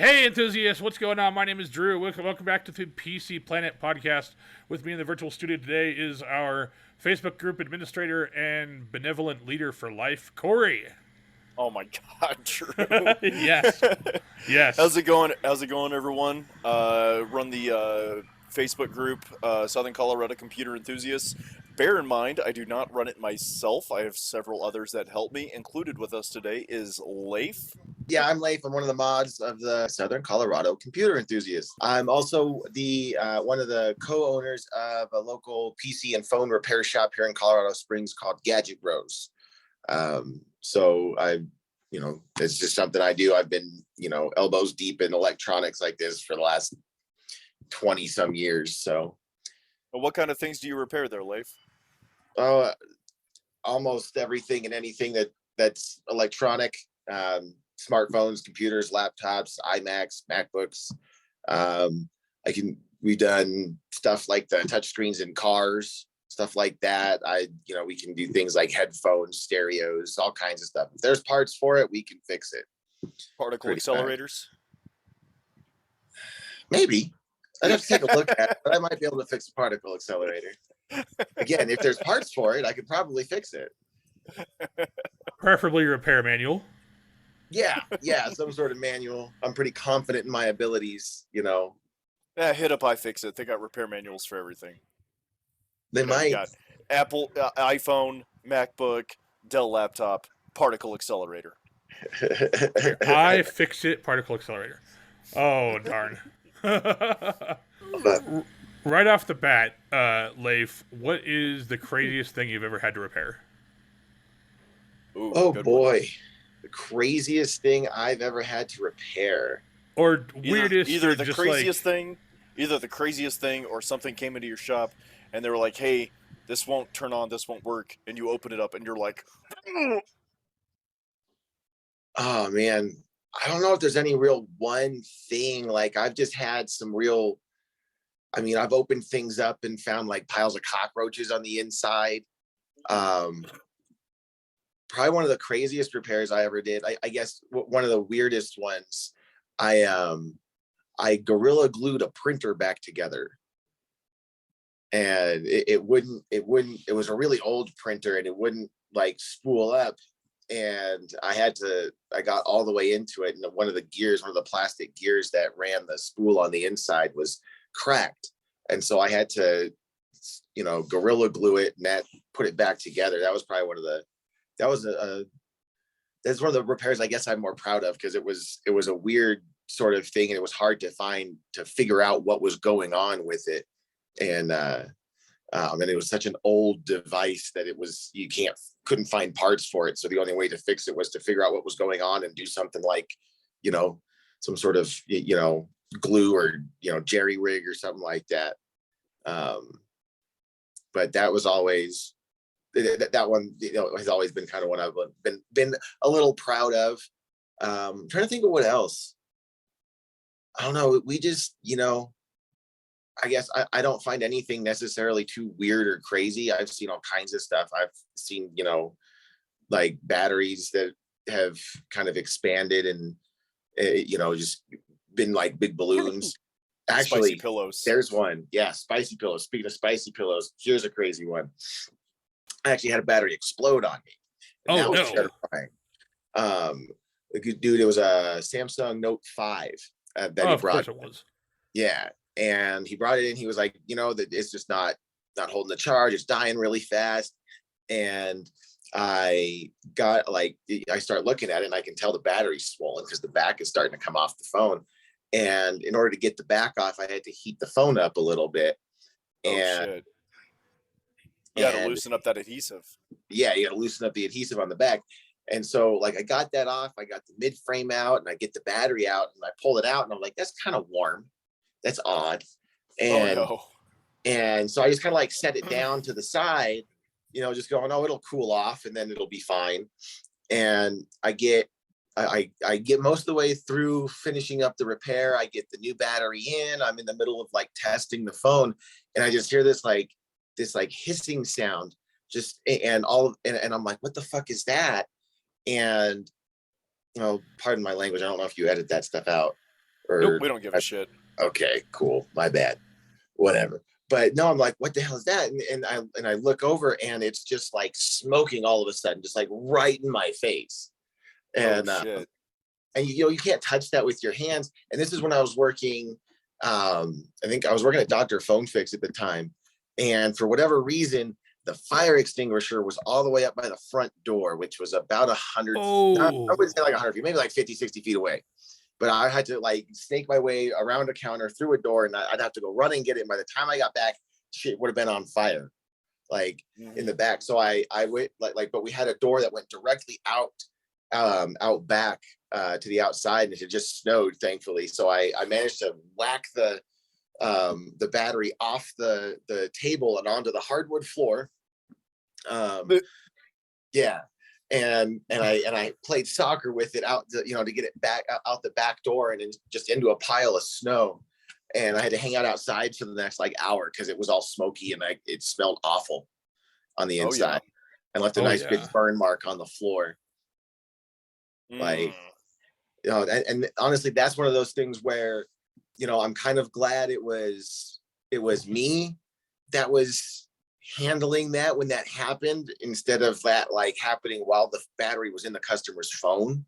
Hey, enthusiasts, what's going on? My name is Drew. Welcome back to the PC Planet podcast. With me in the virtual studio today is our Facebook group administrator and benevolent leader for life, Corey. Oh my God, Drew. Yes. Yes. How's it going? How's it going, everyone? Run the Facebook group, Southern Colorado Computer Enthusiasts. Bear in mind, I do not run it myself. I have several others that help me. Included with us today is Leif. Yeah, I'm Leif. I'm one of the mods of the Southern Colorado Computer Enthusiasts. I'm also the one of the co-owners of a local PC and phone repair shop here in Colorado Springs called Gadget Bros. So it's just something I do. I've been, elbows deep in electronics like this for the last 20 some years. So, Well, what kind of things do you repair there, Leif? Almost everything and anything that's electronic. Smartphones, computers, laptops, iMacs, MacBooks. We've done stuff like the touchscreens in cars, stuff like that. We can do things like headphones, stereos, all kinds of stuff. If there's parts for it, we can fix it. Particle accelerators? Maybe. I'd have to take a look at it, but I might be able to fix a particle accelerator. Again, if there's parts for it, I could probably fix it. Preferably repair manual. Yeah, some sort of manual. I'm pretty confident in my abilities, Yeah, hit up iFixit. They got repair manuals for everything. They might. Got Apple, iPhone, MacBook, Dell laptop, particle accelerator. iFixit particle accelerator. Oh, darn. Right off the bat, Leif, what is the craziest thing you've ever had to repair? Ooh, oh boy. One. The craziest thing I've ever had to repair. Or weirdest. Either the craziest thing or something came into your shop and they were like, hey, this won't turn on, this won't work, and you open it up and you're like, oh man, I don't know if there's any real one thing. Like I've just had some real, I've opened things up and found like piles of cockroaches on the inside. Probably one of the craziest repairs I ever did. I guess one of the weirdest ones. I Gorilla glued a printer back together, and it wouldn't. It was a really old printer, and it wouldn't like spool up. And I got all the way into it, and one of the plastic gears that ran the spool on the inside was cracked, and so I had to, Gorilla glue it and put it back together. That was probably that's one of the repairs I guess I'm more proud of, because it was a weird sort of thing, and it was hard to figure out what was going on with it. And it was such an old device that couldn't find parts for it. So the only way to fix it was to figure out what was going on and do something like, some sort of, glue or, jerry rig or something like that. But that was always, that one, has always been kind of one I've been a little proud of. I'm trying to think of what else. I don't know. We just, I guess I don't find anything necessarily too weird or crazy. I've seen all kinds of stuff. I've seen, like batteries that have kind of expanded and, just been like big balloons. Actually, spicy pillows. There's one. Yeah, spicy pillows. Speaking of spicy pillows, here's a crazy one. I actually had a battery explode on me. And that was terrifying. Dude, it was a Samsung Note 5 that he brought. Of course it was. Yeah, and he brought it in. He was like, that it's just not holding the charge. It's dying really fast. And I start looking at it, and I can tell the battery's swollen because the back is starting to come off the phone. And in order to get the back off, I had to heat the phone up a little bit. Shit. You got to loosen up that adhesive. Yeah, you got to loosen up the adhesive on the back. And so, like, I got that off. I got the mid frame out, and I get the battery out, and I pull it out, and I'm like, that's kind of warm. That's odd. And so I just kind of like set it down to the side, just going, oh, it'll cool off, and then it'll be fine. And I get most of the way through finishing up the repair. I get the new battery in. I'm in the middle of like testing the phone, and I just hear this hissing sound, and I'm like, what the fuck is that? And pardon my language, I don't know if you edit that stuff out. Nope, Or we don't give a shit. okay, cool. My bad. Whatever. But no, I'm like, what the hell is that? And I look over and it's just like smoking all of a sudden, just like right in my face. And Shit. and you can't touch that with your hands. And this is when I was working. I think I was working at Dr. Phone Fix at the time, and for whatever reason, the fire extinguisher was all the way up by the front door, which was about 100. I Oh, wouldn't say like 100 feet, maybe like 50, 60 feet away. But I had to like snake my way around a counter through a door, and I'd have to go run and get it. And by the time I got back, shit would have been on fire, like in the back. So I went but we had a door that went directly out back to the outside, and it had just snowed, thankfully. So I managed to whack the battery off the table and onto the hardwood floor. Yeah. And I played soccer with it out to get it back out the back door and then just into a pile of snow. And I had to hang out outside for the next like hour because it was all smoky and it smelled awful on the inside. And left a nice big burn mark on the floor. Like, and honestly, that's one of those things where, I'm kind of glad it was me that was handling that when that happened, instead of that like happening while the battery was in the customer's phone.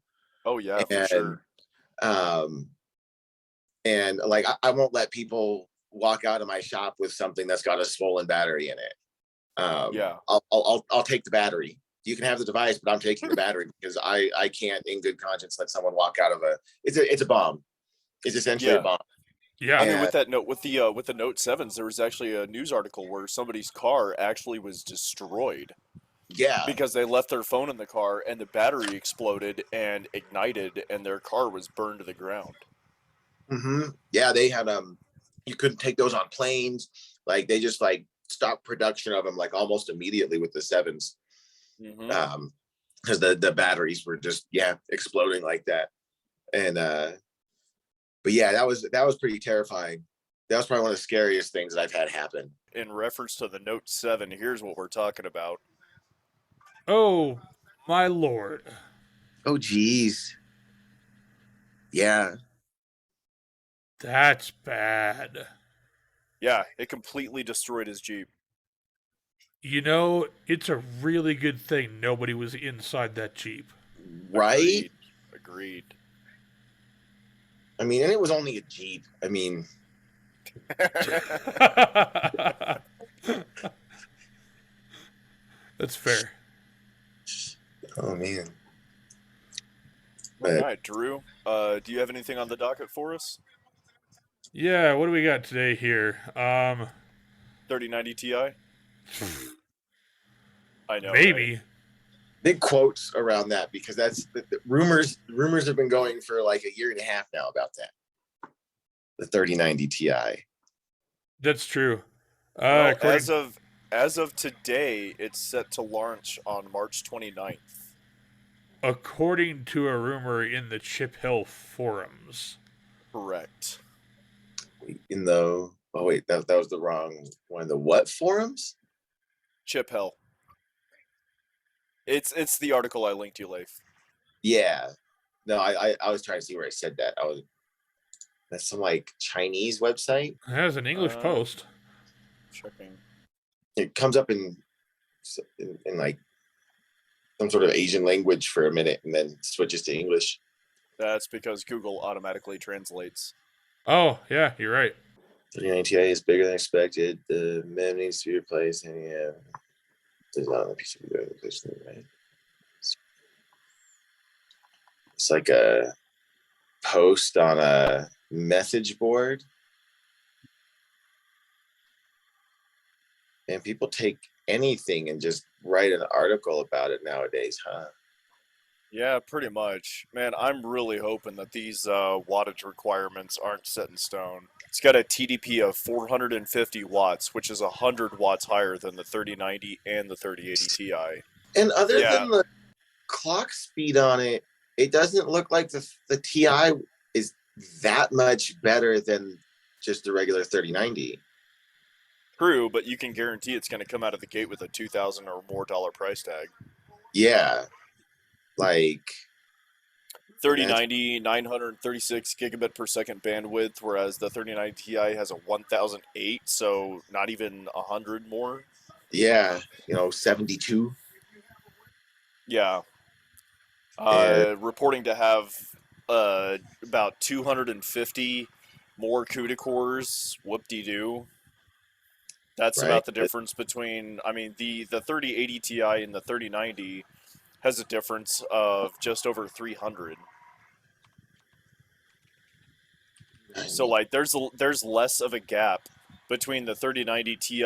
Oh yeah, for sure. And like I won't let people walk out of my shop with something that's got a swollen battery in it. I'll take the battery. You can have the device, but I'm taking the battery because I can't in good conscience let someone walk out of it's a bomb. It's essentially a bomb. Yeah. I mean, with that note, with the Note 7s, there was actually a news article where somebody's car actually was destroyed. Yeah. Because they left their phone in the car and the battery exploded and ignited and their car was burned to the ground. Mm-hmm. Yeah, they had you couldn't take those on planes. Like they just like stopped production of them like almost immediately with the 7s. Mm-hmm. Because the batteries were just exploding like that. And but yeah, that was pretty terrifying. That was probably one of the scariest things that I've had happen. In reference to the Note 7, here's what we're talking about. Oh, my lord. Oh, geez. Yeah. That's bad. Yeah, it completely destroyed his Jeep. It's a really good thing nobody was inside that Jeep. Right? Agreed. I mean, and it was only a Jeep. I mean... That's fair. Oh, man. All right, Drew, do you have anything on the docket for us? Yeah, what do we got today here? 3090 Ti? I know. Maybe. Right? Big quotes around that because that's the rumors have been going for like a year and a half now about that. The 3090 Ti. That's true. Well, as of today, it's set to launch on March 29th. According to a rumor in the Chip Hill forums. Correct. That was the wrong one. The what forums? Chip Hill. It's the article I linked you, Leif. Yeah. No, I was trying to see where I said that. That's some like Chinese website. It has an English post. Checking. It comes up in like some sort of Asian language for a minute and then switches to English. That's because Google automatically translates. Oh, yeah, you're right. 3090 Ti is bigger than expected. The MEM needs to be replaced, and there's not a piece of replacement, right? It's like a post on a message board, and people take anything and just write an article about it nowadays, huh? Yeah, pretty much. Man, I'm really hoping that these wattage requirements aren't set in stone. It's got a TDP of 450 watts, which is 100 watts higher than the 3090 and the 3080 Ti. And other than the clock speed on it, it doesn't look like the Ti is that much better than just the regular 3090. True, but you can guarantee it's going to come out of the gate with a $2,000 or more price tag. Yeah. Like, That's 3090, 936 gigabit per second bandwidth, whereas the 3090 Ti has a 1008, so not even 100 more. yeah, 72. Yeah. And Reporting to have about 250 more CUDA cores. Whoop-de-doo. That's right. about the difference between, I mean, the 3080 Ti and the 3090 has a difference of just over 300. So like there's less of a gap between the 3090 Ti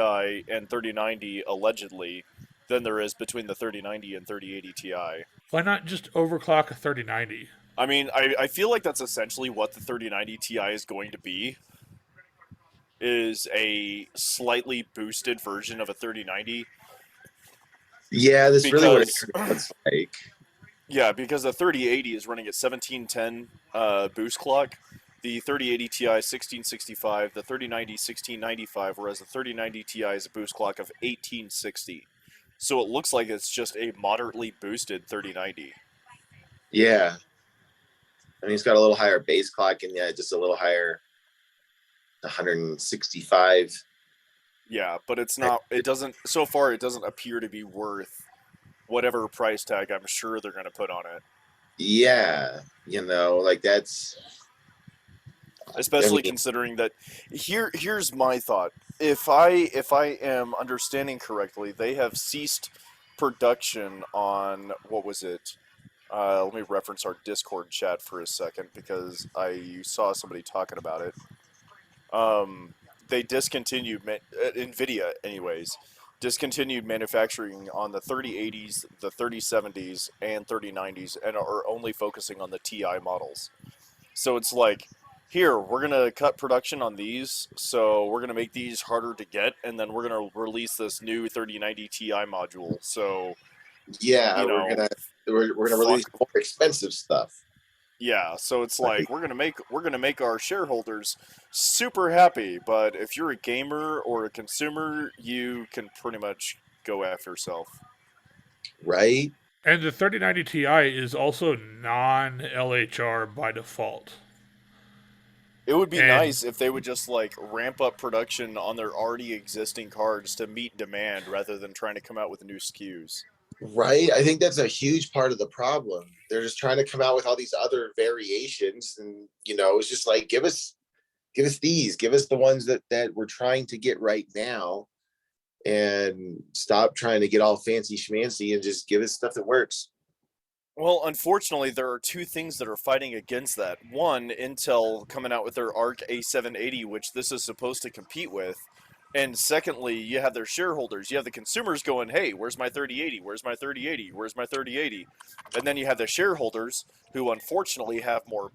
and 3090 allegedly than there is between the 3090 and 3080 Ti. Why not just overclock a 3090? I mean, I feel like that's essentially what the 3090 Ti is going to be, is a slightly boosted version of a 3090 Yeah, that's really what it because looks like. yeah, because the 3080 is running at 1710 boost clock, the 3080 Ti 1665, the 3090 1695, whereas the 3090 Ti is a boost clock of 1860. So it looks like it's just a moderately boosted 3090. Yeah. I mean, it's got a little higher base clock and yeah, just a little higher 165. Yeah, but it's not, it doesn't, so far it doesn't appear to be worth whatever price tag I'm sure they're going to put on it. Yeah, like I Especially mean, considering that here's my thought. If I am understanding correctly, they have ceased production on what was it? Let me reference our Discord chat for a second because I saw somebody talking about it. They discontinued Nvidia, anyways, discontinued manufacturing on the 3080s, the 3070s, and 3090s, and are only focusing on the Ti models. So it's like, here, we're going to cut production on these, so we're going to make these harder to get, and then we're going to release this new 3090 Ti module. So, yeah, you we're know, gonna we're gonna release fuck. more expensive stuff. Yeah, so it's Like, like we're gonna make our shareholders super happy, but if you're a gamer or a consumer, you can pretty much go after yourself. right? And the 3090 Ti is also non LHR by default. It would be And nice if they would just like ramp up production on their already existing cards to meet demand rather than trying to come out with new SKUs. Right. I think that's a huge part of the problem. They're just trying to come out with all these other variations, and it's just like give us these, give us the ones that we're trying to get right now, and stop trying to get all fancy schmancy and just give us stuff that works. Well, unfortunately, there are two things that are fighting against that. One, Intel coming out with their Arc A780, which this is supposed to compete with. And secondly, you have their shareholders. You have the consumers going, hey, where's my 3080? Where's my 3080? Where's my 3080? And then you have the shareholders who unfortunately have more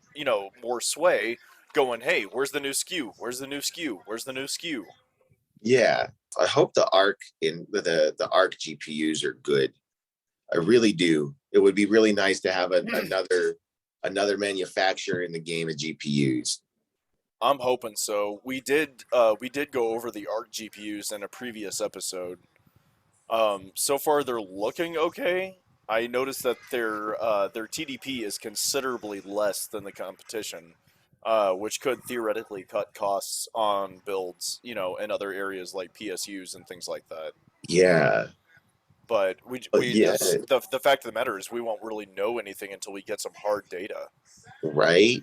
sway going, hey, where's the new SKU? Where's the new SKU? Where's the new SKU? Yeah. I hope the Arc in the Arc GPUs are good. I really do. It would be really nice to have another manufacturer in the game of GPUs. I'm hoping so. We did go over the Arc GPUs in a previous episode. So far they're looking okay. I noticed that their TDP is considerably less than the competition, which could theoretically cut costs on builds, in other areas like PSUs and things like that. Yeah. But we But we yeah, the fact of the matter is we won't really know anything until we get some hard data. right.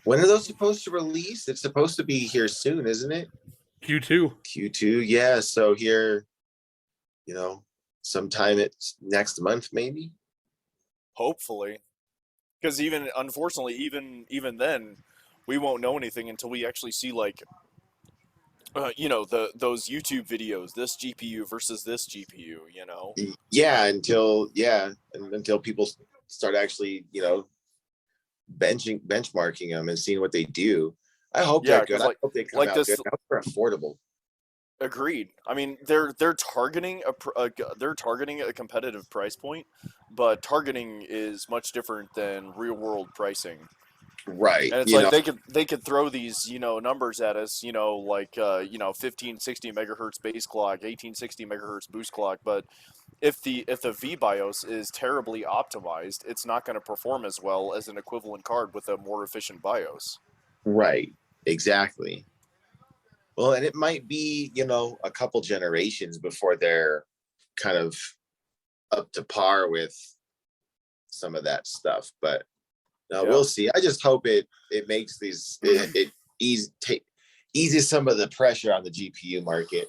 When are those supposed to release? It's supposed to be here soon, isn't it? Q2. Q2. Yeah. So here, you know, sometime it's next month, maybe. Hopefully, because even unfortunately, even then, we won't know anything until we actually see like those YouTube videos, this GPU versus this GPU, Yeah, until people start actually, benchmarking them and seeing what they do. I hope Yeah, they're good. because I like hope they come like out this good. I hope they're affordable. agreed. I mean, they're targeting they're targeting a competitive price point, but targeting is much different than real world pricing. Right. And it's You like know, they could throw these, numbers at us, like 1560 megahertz base clock, 1860 megahertz boost clock, but if the V BIOS is terribly optimized, it's not going to perform as well as an equivalent card with a more efficient BIOS. right. Exactly. Well, and it might be, a couple generations before they're kind of up to par with some of that stuff. But no, Yeah. we'll see. I just hope it makes it eases some of the pressure on the GPU market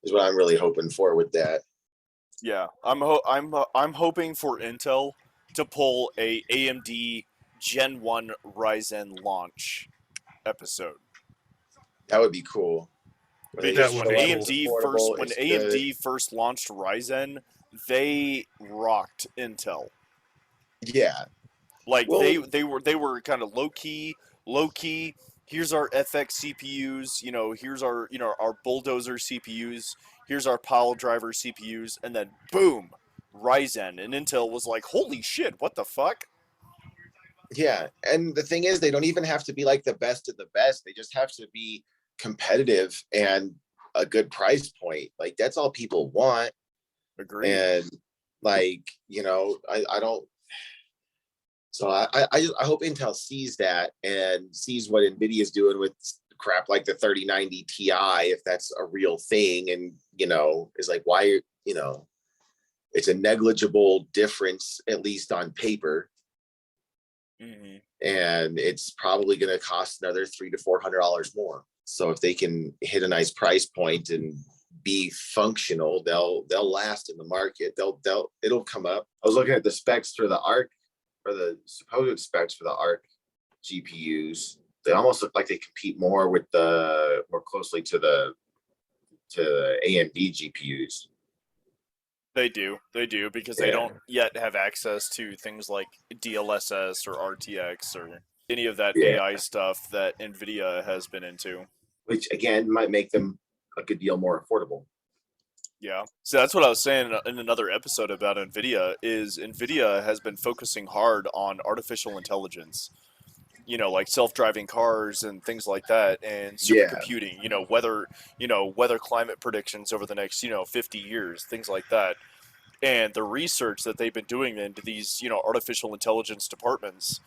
is what I'm really hoping for with that. Yeah, I'm hoping for Intel to pull a AMD Gen 1 Ryzen launch episode. That would be cool. Where they That Because just would when be show up, it's cool. affordable, When it's good. AMD first launched Ryzen, they rocked Intel. Yeah. Like Well, they were kind of low key. Here's our FX CPUs, here's our our bulldozer CPUs, here's our pile driver CPUs, and then boom, Ryzen, and Intel was like, holy shit, what the fuck? yeah. And the thing is, they don't even have to be like the best of the best. They just have to be competitive and a good price point. Like that's all people want. Agreed. And like, I don't. So I hope Intel sees that and sees what Nvidia is doing with crap like the 3090 Ti, if that's a real thing, and is like, why, it's a negligible difference, at least on paper, Mm-hmm. and it's probably going to cost another $300 to $400 more. So if they can hit a nice price point and be functional, they'll last in the market. It'll come up. I was looking at the specs for the Arc, or the supposed specs for the Arc GPUs. They almost look like they compete more closely to the AMD GPUs. They do, because they Yeah, don't yet have access to things like DLSS or RTX or any of that yeah. AI stuff that Nvidia has been into. Which again might make them a good deal more affordable. Yeah. So that's what I was saying in another episode about Nvidia is Nvidia has been focusing hard on artificial intelligence. Like self-driving cars and things like that, and Yeah, supercomputing, weather climate predictions over the next, 50 years, things like that. And the research that they've been doing into these, artificial intelligence departments,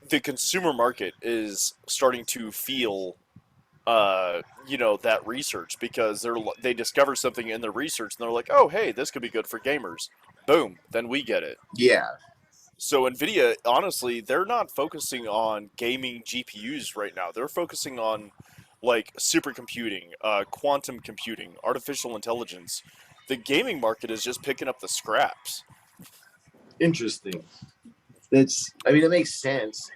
the consumer market is starting to feel that research, because they discover something in their research and they're like, oh, hey, this could be good for gamers. Boom, then we get it. yeah, So Nvidia, honestly, they're not focusing on gaming GPUs right now. They're focusing on like supercomputing, quantum computing, artificial intelligence. The gaming market is just picking up the scraps. interesting. I mean, it makes sense.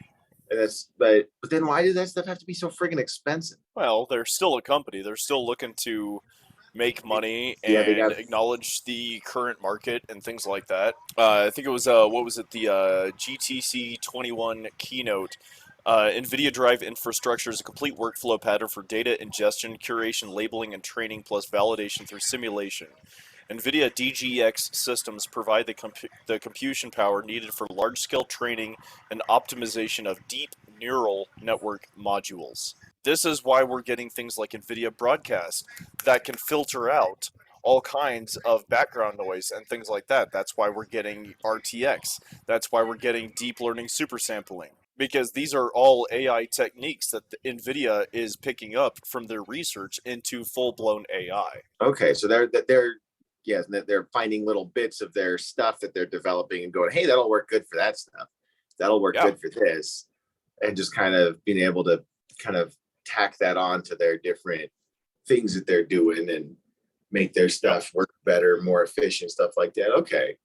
And but then why does that stuff have to be so friggin' expensive? Well, they're still a company. They're still looking to make money Yeah, they and got. acknowledge the current market and things like that. I think it was what was it, the GTC 21 keynote. NVIDIA Drive infrastructure is a complete workflow pattern for data ingestion, curation, labeling, and training, plus validation through simulation. NVIDIA DGX systems provide the computation power needed for large-scale training and optimization of deep neural network modules. This is why we're getting things like NVIDIA Broadcast that can filter out all kinds of background noise and things like that. That's why we're getting RTX. That's why we're getting deep learning super sampling. Because these are all AI techniques that NVIDIA is picking up from their research into full blown AI. Okay, so they're yes, they're finding little bits of their stuff that they're developing and going, hey, that'll work good for that stuff. That'll work Yeah. good for this, and just kind of being able to kind of tack that on to their different things that they're doing and make their stuff work better, more efficient, stuff like that. Okay.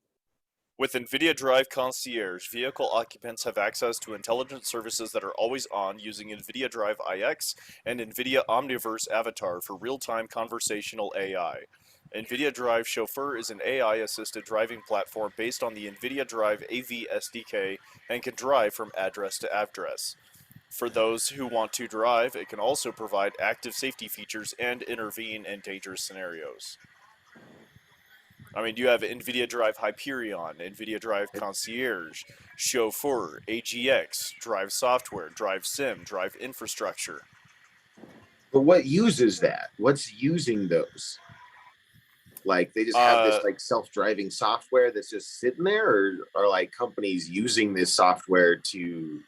With NVIDIA Drive Concierge, vehicle occupants have access to intelligent services that are always on using NVIDIA Drive IX and NVIDIA Omniverse Avatar for real-time conversational AI. NVIDIA Drive Chauffeur is an AI-assisted driving platform based on the NVIDIA Drive AV SDK and can drive from address to address. For those who want to drive, it can also provide active safety features and intervene in dangerous scenarios. I mean, you have NVIDIA Drive Hyperion, NVIDIA Drive Concierge, Chauffeur, AGX, Drive Software, Drive Sim, Drive Infrastructure. But what uses that? What's using those? Like they just have Uh, this like self-driving software that's just sitting there, or are like companies using this software to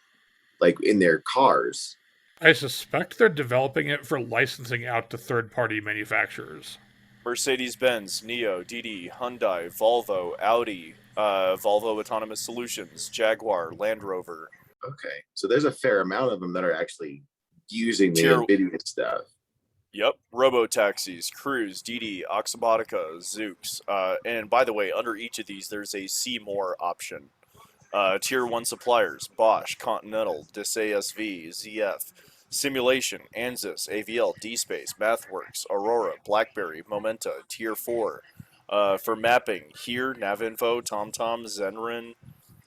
like in their cars? I suspect they're developing it for licensing out to third-party manufacturers. Mercedes-Benz, NIO, DD, Hyundai, Volvo, Audi, Volvo Autonomous Solutions, Jaguar, Land Rover. Okay, so there's a fair amount of them that are actually using the Tier, Nvidia stuff. yep, Robo-taxis, Cruise, DD, Oxybotica, Zoox. And by the way, under each of these, there's a See More option. Tier 1 suppliers, Bosch, Continental, DisASV, ZF, Simulation, Ansys, AVL, DSpace, MathWorks, Aurora, BlackBerry, Momenta, Tier 4. For mapping, here, Navinfo, TomTom, Zenrin.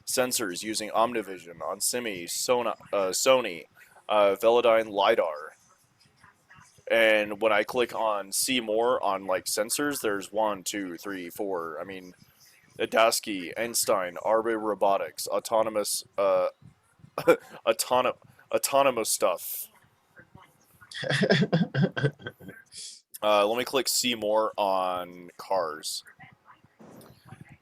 Sensors using Omnivision, Onsemi, Sony, Velodyne LiDAR. And when I click on see more on like sensors, there's 1, 2, 3, 4. I mean, Adaski, Einstein, Arbe Robotics, autonomous, autonom- autonomous stuff. Let me click see more on cars.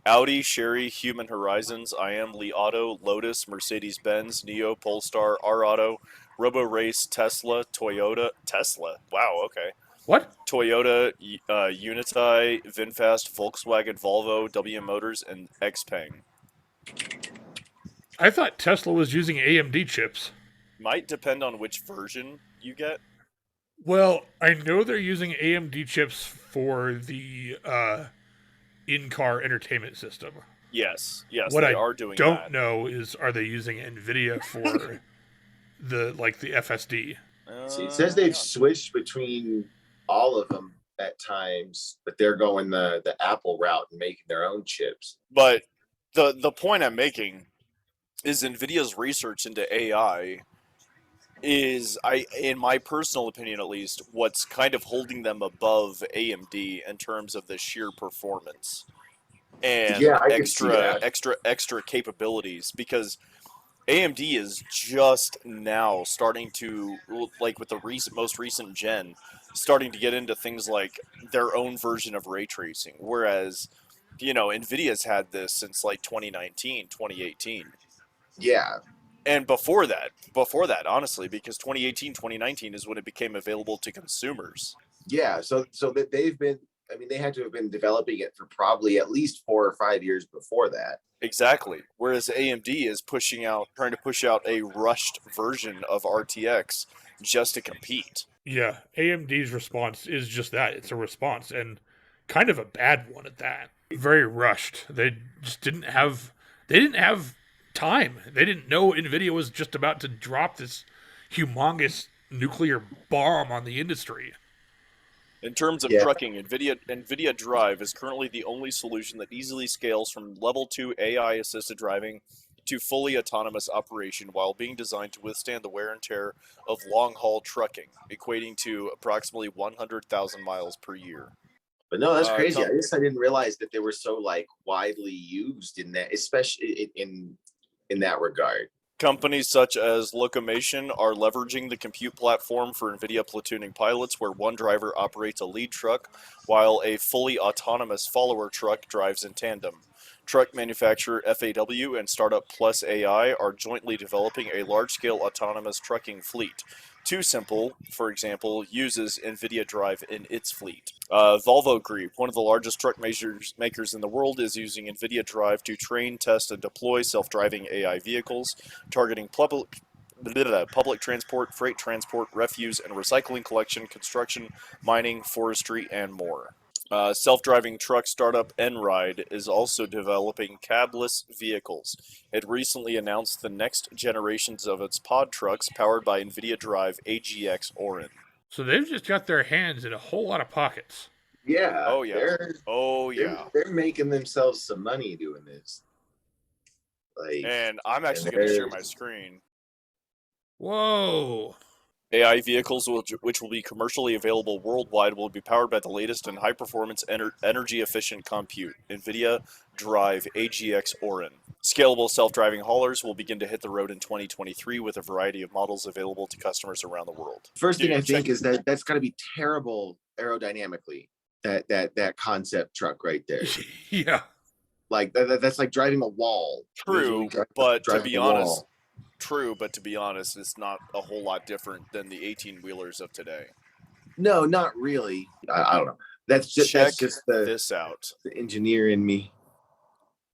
Audi, Sherry, Human Horizons, IM, Li Auto, Lotus, Mercedes-Benz, Neo, Polestar, R Auto, Robo Race, Tesla, Toyota, Tesla. Wow, okay. What? Toyota, Unitai, VinFast, Volkswagen, Volvo, WM Motors, and Xpeng. I thought Tesla was using AMD chips. Might depend on which version you get. Well, I know they're using AMD chips for the in-car entertainment system. Yes, What they I are doing don't that. know is, are they using Nvidia for the FSD? See, it says they've Yeah. switched between all of them at times, but they're going the Apple route and making their own chips. But the point I'm making is Nvidia's research into AI is, I in my personal opinion at least, what's kind of holding them above AMD in terms of the sheer performance Yeah, and I can see that. extra capabilities, because AMD is just now starting to, like with the most recent gen, starting to get into things like their own version of ray tracing, whereas Nvidia's had this since like 2019, 2018. Yeah, And before that, honestly, because 2018, 2019 is when it became available to consumers. yeah. So that they've been. I mean, they had to have been developing it for probably at least 4 or 5 years before that. Exactly. Whereas AMD is trying to push out a rushed version of RTX just to compete. Yeah, AMD's response is just that. It's a response, and kind of a bad one at that. Very rushed. They just didn't have. They didn't have time. They didn't know Nvidia was just about to drop this humongous nuclear bomb on the industry. In terms of Yeah, trucking, NVIDIA Drive is currently the only solution that easily scales from level 2 AI assisted driving to fully autonomous operation while being designed to withstand the wear and tear of long haul trucking, equating to approximately 100,000 miles per year. but no, that's crazy. I Com- guess I didn't realize that they were so like widely used in that, especially in that regard. Companies such as Locomation are leveraging the compute platform for NVIDIA platooning pilots, where one driver operates a lead truck while a fully autonomous follower truck drives in tandem. Truck manufacturer FAW and startup Plus AI are jointly developing a large-scale autonomous trucking fleet. Too Simple, for example, uses NVIDIA Drive in its fleet. Volvo Group, one of the largest truck makers in the world, is using NVIDIA Drive to train, test, and deploy self-driving AI vehicles, targeting public transport, freight transport, refuse and recycling collection, construction, mining, forestry, and more. Self-driving truck startup Enride is also developing cabless vehicles. It recently announced the next generations of its pod trucks powered by NVIDIA Drive AGX Orin. So they've just got their hands in a whole lot of pockets. Yeah, Oh yeah. Oh they're yeah. they're making themselves some money doing this. Like, And I'm and actually going to share they're my screen. Whoa. AI vehicles, which will be commercially available worldwide, will be powered by the latest in high-performance, energy-efficient compute, Nvidia Drive AGX Orin. Scalable self-driving haulers will begin to hit the road in 2023 with a variety of models available to customers around the world. First thing I Dude, check. think is that that's got to be terrible aerodynamically. That concept truck right there. Yeah. Like that's like driving a wall. Visually True, but to driving be a honest, wall. it's not a whole lot different than the 18-wheelers of today. No, not really. I don't know. That's Check just the this out. engineer in me.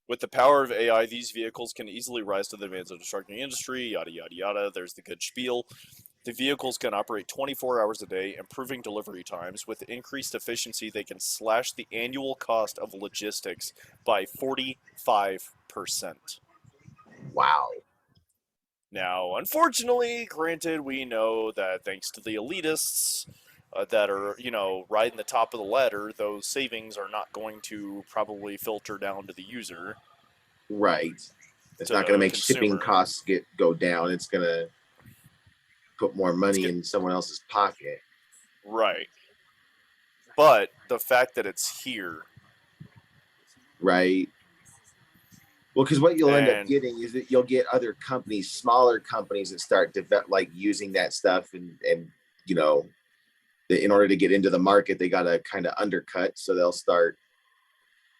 With the power of AI, these vehicles can easily rise to the demands of the trucking industry, yada, yada, yada. There's the good spiel. The vehicles can operate 24 hours a day, improving delivery times. With increased efficiency, they can slash the annual cost of logistics by 45%. Wow. Now, unfortunately, granted, we know that thanks to the elitists that are, riding the top of the ladder, those savings are not going to probably filter down to the user. Right. It's To not the going to make consumer. shipping costs go down. It's going to put more money get- in someone else's pocket. Right. But the fact that it's here. Right. Well, because what you'll end up And getting is that you'll get other companies, smaller companies that start like using that stuff and in order to get into the market, they got to kind of undercut. So they'll start,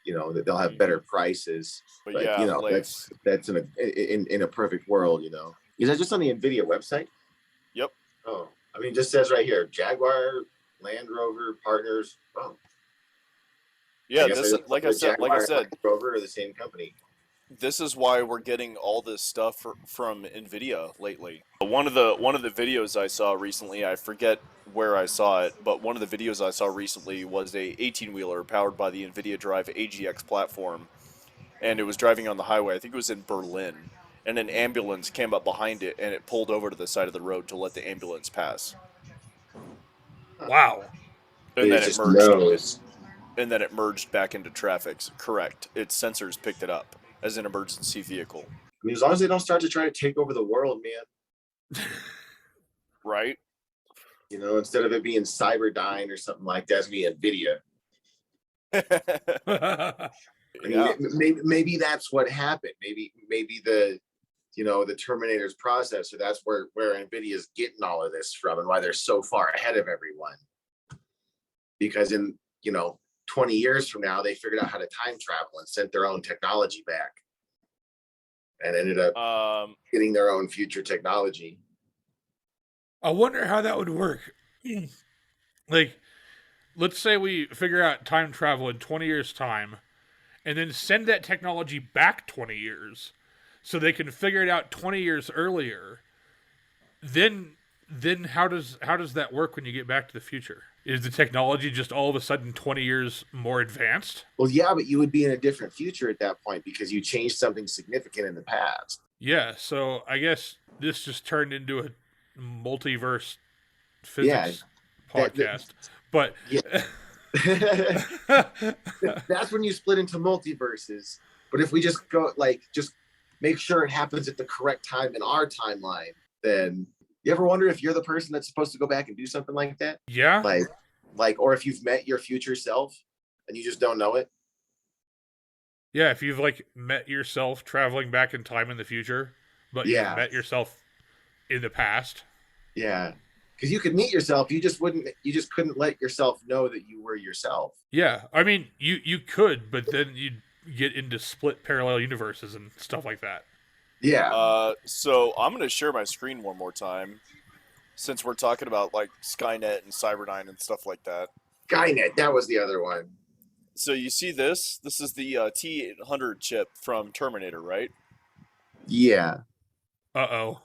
they'll have better prices. But yeah, Leif. that's in a perfect world, Is that just on the Nvidia website? Yep. Oh, I mean, it just says right here, Jaguar, Land Rover, partners. Oh, Yeah, like I said, Land Rover are the same company. This is why we're getting all this stuff from Nvidia lately. One of the videos I saw recently, I forget where I saw it, but one of the videos I saw recently was a 18-wheeler powered by the Nvidia Drive AGX platform, and it was driving on the highway. I think it was in Berlin, and an ambulance came up behind it, and it pulled over to the side of the road to let the ambulance pass. Wow. And then It it just merged. knows. And then it merged back into traffic. Correct. Its sensors picked it up as an emergency vehicle. I mean, as long as they don't start to try to take over the world, man. Right? Instead of it being Cyberdyne or something like that, it's gonna be Nvidia. Yeah. I mean, maybe that's what happened. Maybe the Terminator's processor. That's where Nvidia is getting all of this from, and why they're so far ahead of everyone. Because in 20 years from now, they figured out how to time travel and sent their own technology back, and ended up getting their own future technology. I wonder how that would work. Like, let's say we figure out time travel in 20 years' time, and then send that technology back 20 years so they can figure it out 20 years earlier. Then how does that work when you get back to the future? Is the technology just all of a sudden 20 years more advanced? Well, yeah, but you would be in a different future at that point because you changed something significant in the past. Yeah, so I guess this just turned into a multiverse physics podcast. But yeah. That's when you split into multiverses. But if we just go just make sure it happens at the correct time in our timeline, then you ever wonder if you're the person that's supposed to go back and do something like that? Yeah. Or if you've met your future self and you just don't know it. Yeah, if you've met yourself traveling back in time in the future, but you've met yourself in the past. Yeah. Because you could meet yourself, you just couldn't let yourself know that you were yourself. Yeah. I mean, you could, but then you'd get into split parallel universes and stuff like that. Yeah. So I'm going to share my screen one more time, since we're talking about Skynet and Cyberdyne and stuff like that. Skynet, that was the other one. So you see this? This is the T800 chip from Terminator, right? Yeah. Uh-oh.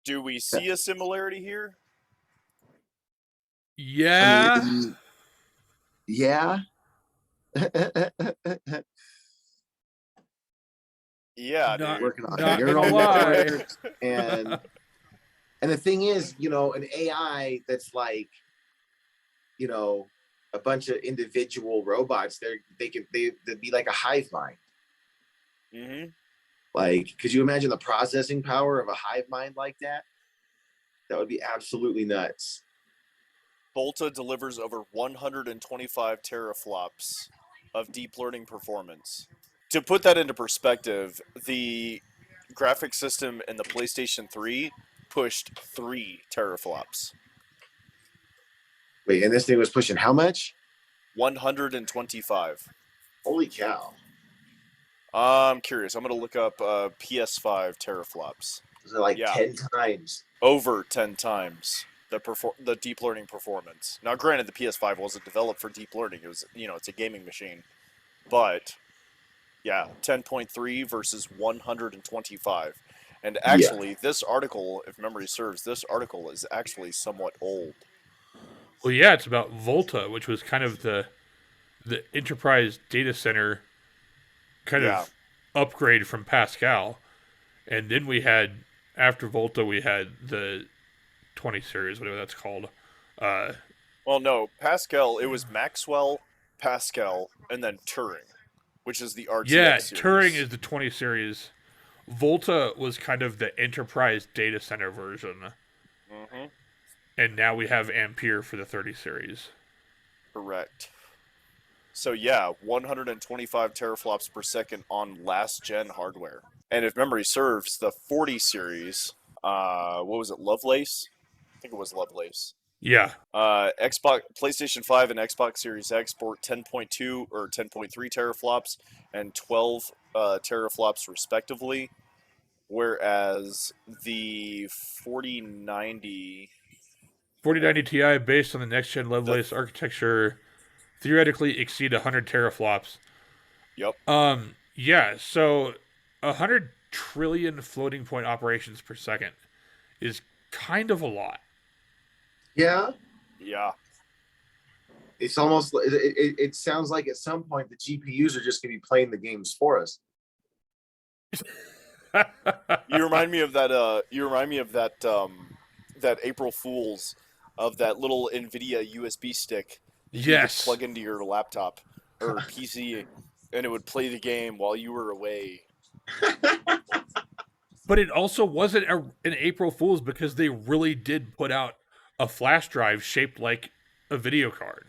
Do we see a similarity here? Yeah. Yeah. Yeah, not, dude. Working on not neural gonna lie. networks and the thing is, an AI that's a bunch of individual robots, they'd be like a hive mind. Mm-hmm. Could you imagine the processing power of a hive mind like that? That would be absolutely nuts. Volta delivers over 125 teraflops of deep learning performance. To put that into perspective, the graphic system in the PlayStation 3 pushed 3 teraflops. Wait, and this thing was pushing how much? 125. Holy cow. I'm curious. I'm going to look up PS5 teraflops. Was it like Yeah. 10 times? Over 10 times the deep learning performance. Now, granted, the PS5 wasn't developed for deep learning. It was, it's a gaming machine. But, yeah, 10.3 versus 125. And actually, this article, if memory serves, this article is actually somewhat old. Well, yeah, it's about Volta, which was kind of the enterprise data center kind Yeah. of upgrade from Pascal. And then we had, after Volta, we had the 20 series, whatever that's called. Well, no, Pascal, it was Maxwell, Pascal, and then Turing, which is the RTX Yeah, series. Turing is the 20 series. Volta was kind of the enterprise data center version. Mm-hmm. And now we have Ampere for the 30 series. Correct. So yeah, 125 teraflops per second on last gen hardware. And if memory serves, the 40 series, what was it, Lovelace? I think it was Lovelace. Yeah. Xbox, PlayStation 5 and Xbox Series X port 10.2 or 10.3 teraflops and 12 teraflops respectively, whereas the 4090 Ti based on the next gen Lovelace architecture theoretically exceed 100 teraflops. Yep. Yeah, so 100 trillion floating point operations per second is kind of a lot. Yeah. Yeah. It's almost, it sounds like at some point the GPUs are just going to be playing the games for us. You remind me of that. That April Fools of that little Nvidia USB stick that you could plug into your laptop or PC, and it would play the game while you were away. But it also wasn't an April Fool's because they really did put out a flash drive shaped like a video card.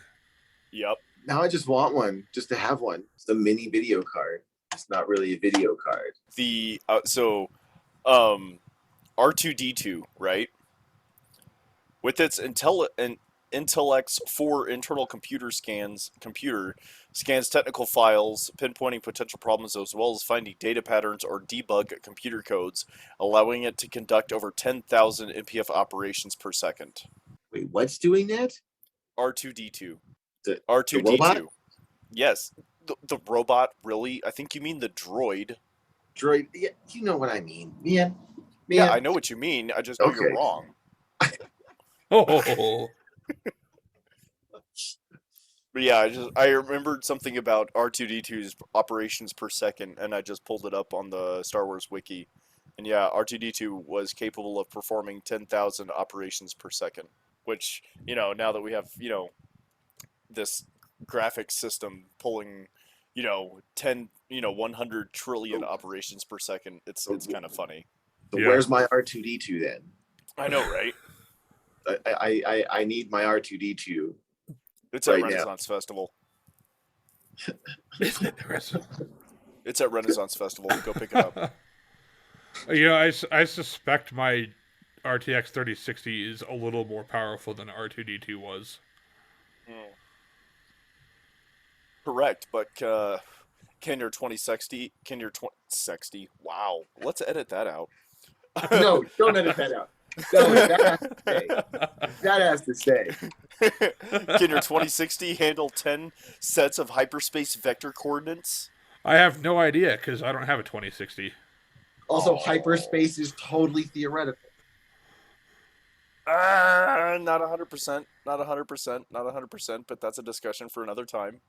Yep. Now I just want one, just to have one. It's a mini video card. It's not really a video card. The R2D2, right? With its Intellect's 4 internal computer scans technical files, pinpointing potential problems as well as finding data patterns or debug computer codes, allowing it to conduct over 10,000 MPF operations per second. Wait, what's doing that? R2D2. The R2D2. robot? Yes. The robot, really? I think you mean the droid. Droid? Yeah, you know what I mean. Man. Yeah, I know what you mean. I just know you're wrong. Oh. But yeah, I remembered something about R2D2's operations per second, and I just pulled it up on the Star Wars wiki. And yeah, R2D2 was capable of performing 10,000 operations per second, which, now that we have, this graphics system pulling, 100 trillion operations per second, it's kind of funny. So where's my R2D2 then? I know, right? I need my R2D2. It's at Renaissance Festival. It's at Renaissance Festival. Go pick it up. I suspect my RTX 3060 is a little more powerful than R2D2 was. Correct, but can your 2060? Wow, let's edit that out. No, don't edit that out. That has to stay. Can your 2060 handle 10 sets of hyperspace vector coordinates? I have no idea because I don't have a 2060. Also, hyperspace is totally theoretical. Not 100%, not 100%, not 100%, but that's a discussion for another time.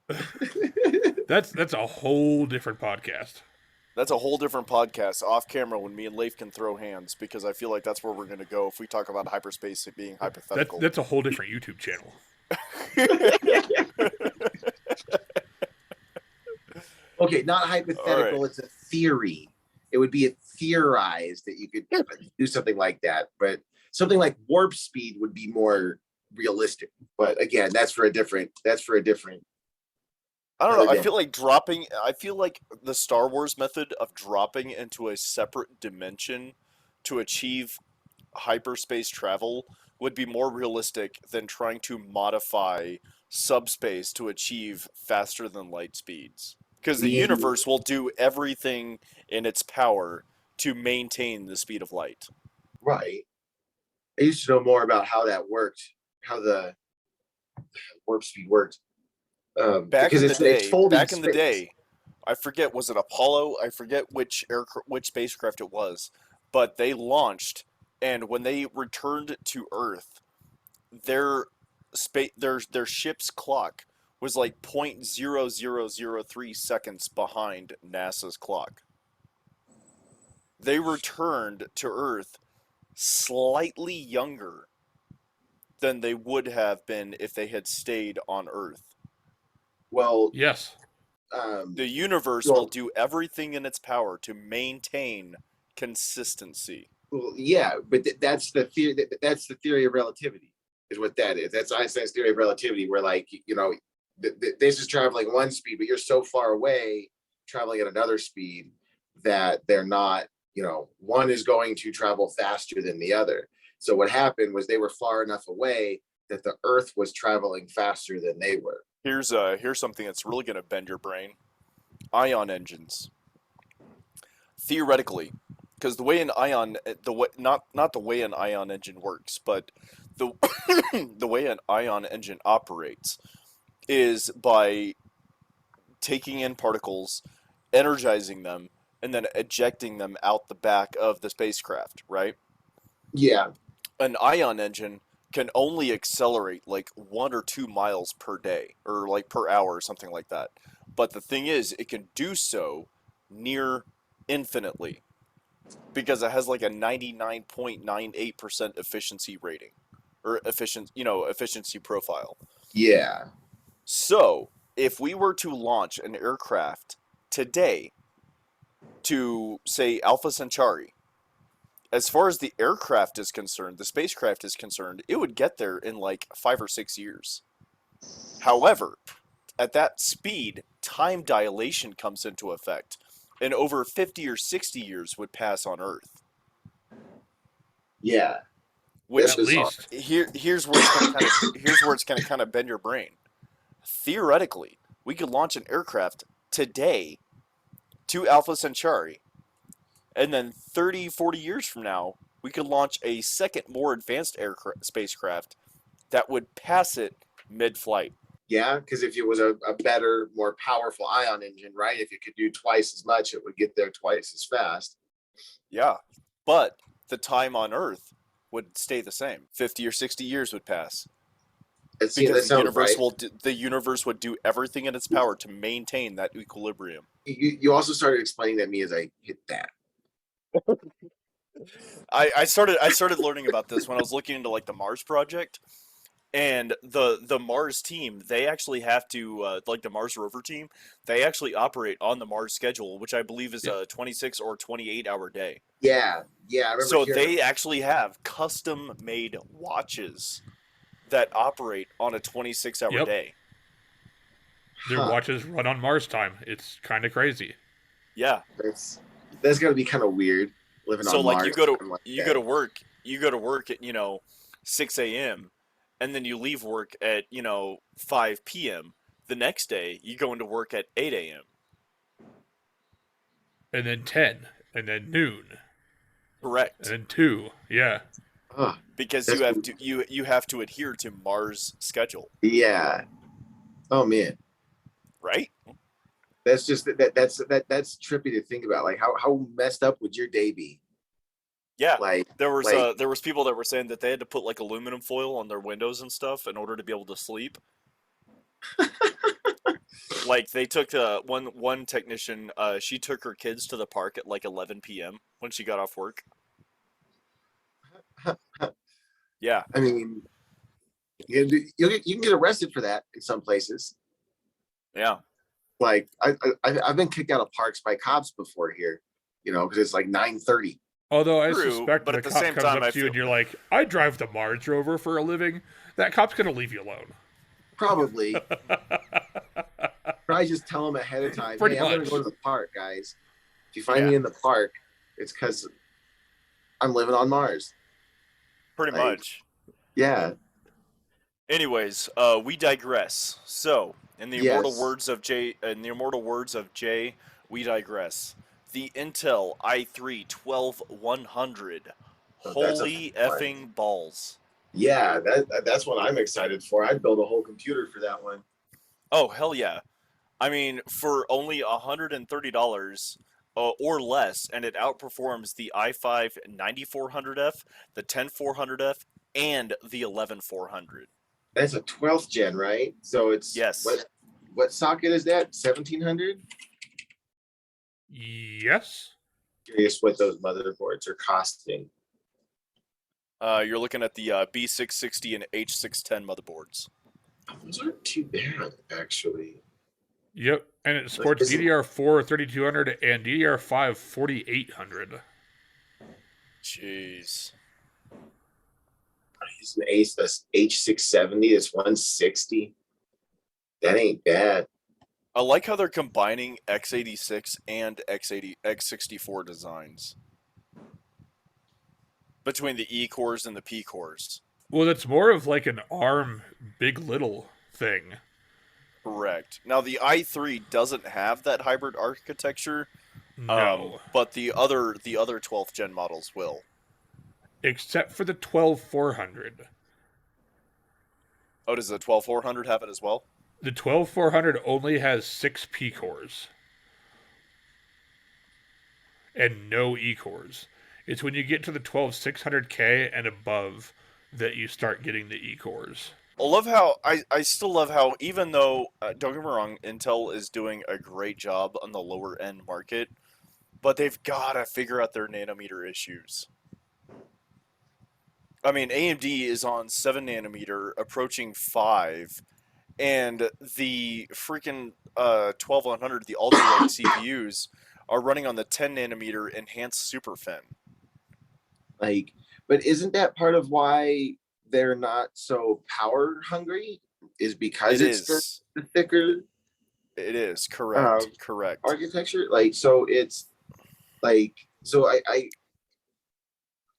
That's a whole different podcast. That's a whole different podcast off camera when me and Leif can throw hands, because I feel like that's where we're going to go if we talk about hyperspace being hypothetical. That's a whole different YouTube channel. Okay, not hypothetical. Right. It's a theory. It would be theorized that you could do something like that. But something like warp speed would be more realistic. But again, that's for a different I don't another know. day. I feel like the Star Wars method of dropping into a separate dimension to achieve hyperspace travel would be more realistic than trying to modify subspace to achieve faster than light speeds. Because the Yeah, universe will do everything in its power to maintain the speed of light. right. I used to know more about how that worked, how the warp speed worked, because it's folding Back in the space. day, I forget, was it Apollo? I forget which spacecraft it was, but they launched, and when they returned to Earth, their ship's clock was like 0.0003 seconds behind NASA's clock. They returned to Earth slightly younger than they would have been if they had stayed on Earth. Well, Yes. The universe will well, do everything in its power to maintain consistency. well, yeah, but that's the theory. That's the theory of relativity, is what that is. That's Einstein's theory of relativity, where like this is traveling one speed, but you're so far away, traveling at another speed that they're not. One is going to travel faster than the other. So what happened was they were far enough away that the Earth was traveling faster than they were. Here's something that's really going to bend your brain. Ion engines. Theoretically, because the way an ion the way not the way an ion engine works, but the the way an ion engine operates is by taking in particles, energizing them, and then ejecting them out the back of the spacecraft, right? Yeah, An ion engine can only accelerate like 1 or 2 miles per day or like per hour or something like that. But the thing is, it can do so near infinitely because it has like a 99.98% efficiency rating or efficiency profile. yeah, So, if we were to launch an aircraft today to say Alpha Centauri, as far as the aircraft is concerned, the spacecraft is concerned, it would get there in like 5 or 6 years. However, at that speed, time dilation comes into effect, and over 50 or 60 years would pass on Earth. yeah. That's Which At bizarre. least. here's where it's gonna kind of bend your brain. Theoretically, we could launch an aircraft today to Alpha Centauri, and then 30, 40 years from now, we could launch a second, more advanced spacecraft that would pass it mid-flight. Yeah, because if it was a better, more powerful ion engine, right? If it could do twice as much, it would get there twice as fast. Yeah, but the time on Earth would stay the same. 50 or 60 years would pass Yeah, because that sounds right. the universe would do everything in its power to maintain that equilibrium. You also started explaining that to me as I hit that. I started learning about this when I was looking into like the Mars project, and the Mars team, they actually have to like the Mars rover team, they actually operate on the Mars schedule, which I believe is Yeah. a 26 or 28-hour day. Yeah, yeah, I remember So hearing. they actually have custom made watches that operate on a 26-hour Yep. day. Their Huh? watches run on Mars time. It's kind of crazy. Yeah. That's got to be kind of weird living So on like Mars. Like you go that. to work, you go to work at 6 a.m. and then you leave work at 5 p.m. The next day you go into work at 8 a.m. And then 10, and then noon, and Correct. then 2. Yeah. Oh, Because that's you have to adhere to Mars schedule, yeah. Oh man, right? that's just that's trippy to think about. Like how messed up would your day be? Yeah. Like like There was people that were saying that they had to put like aluminum foil on their windows and stuff in order to be able to sleep. Like they took one technician, she took her kids to the park at like 11 p.m. when she got off work. Yeah. I mean, you can get arrested for that in some places. Yeah. Like I've been kicked out of parks by cops before here, because it's like 9:30. Although I True, suspect but if a at the cop same comes time, up I to you feel and you're like, I drive the Mars rover for a living, that cop's going to leave you alone. Probably. Probably just tell them ahead of time, Pretty hey, I'm gonna much. go to the park, guys. If you find yeah, me in the park, it's because I'm living on Mars. pretty Like, much. yeah, Anyways, we digress. So, yes. in the immortal words of Jay, we digress. The Intel i3-12100. So that's a Holy one. effing balls. Yeah, that's what I'm excited for. I'd build a whole computer for that one. Oh, hell yeah. I mean, for only $130 or less, and it outperforms the i5 9400F, the 10400F, and the 11400. That's a 12th gen, right? So it's Yes. what socket is that? 1700? Yes. Curious what those motherboards are costing. You're looking at the B660 and H610 motherboards. Those aren't too bad, actually. Yep. And it Like, supports this is DDR4 3200 and DDR5 4800. Jeez. an Ace H670. It's 160. That ain't bad. I like how they're combining x86 and x64 designs between the E cores and the P cores. Well, that's more of like an ARM big little thing. Correct. Now the i3 doesn't have that hybrid architecture, No. but the other 12th gen models will. Except for the 12400. Oh, does the 12400 have it as well? The 12400 only has 6 P cores and no E cores. It's when you get to the 12600K and above that you start getting the E cores. I still love how, even though, don't get me wrong, Intel is doing a great job on the lower end market, but they've got to figure out their nanometer issues. I mean, AMD is on 7 nanometer, approaching 5, and the freaking 12100, the Ultra Lake CPUs, are running on the 10 nanometer enhanced SuperFin. Like, but isn't that part of why they're not so power hungry? Is because It it's is. the thicker It is. uh, Correct. Correct. architecture. Like, so it's like, so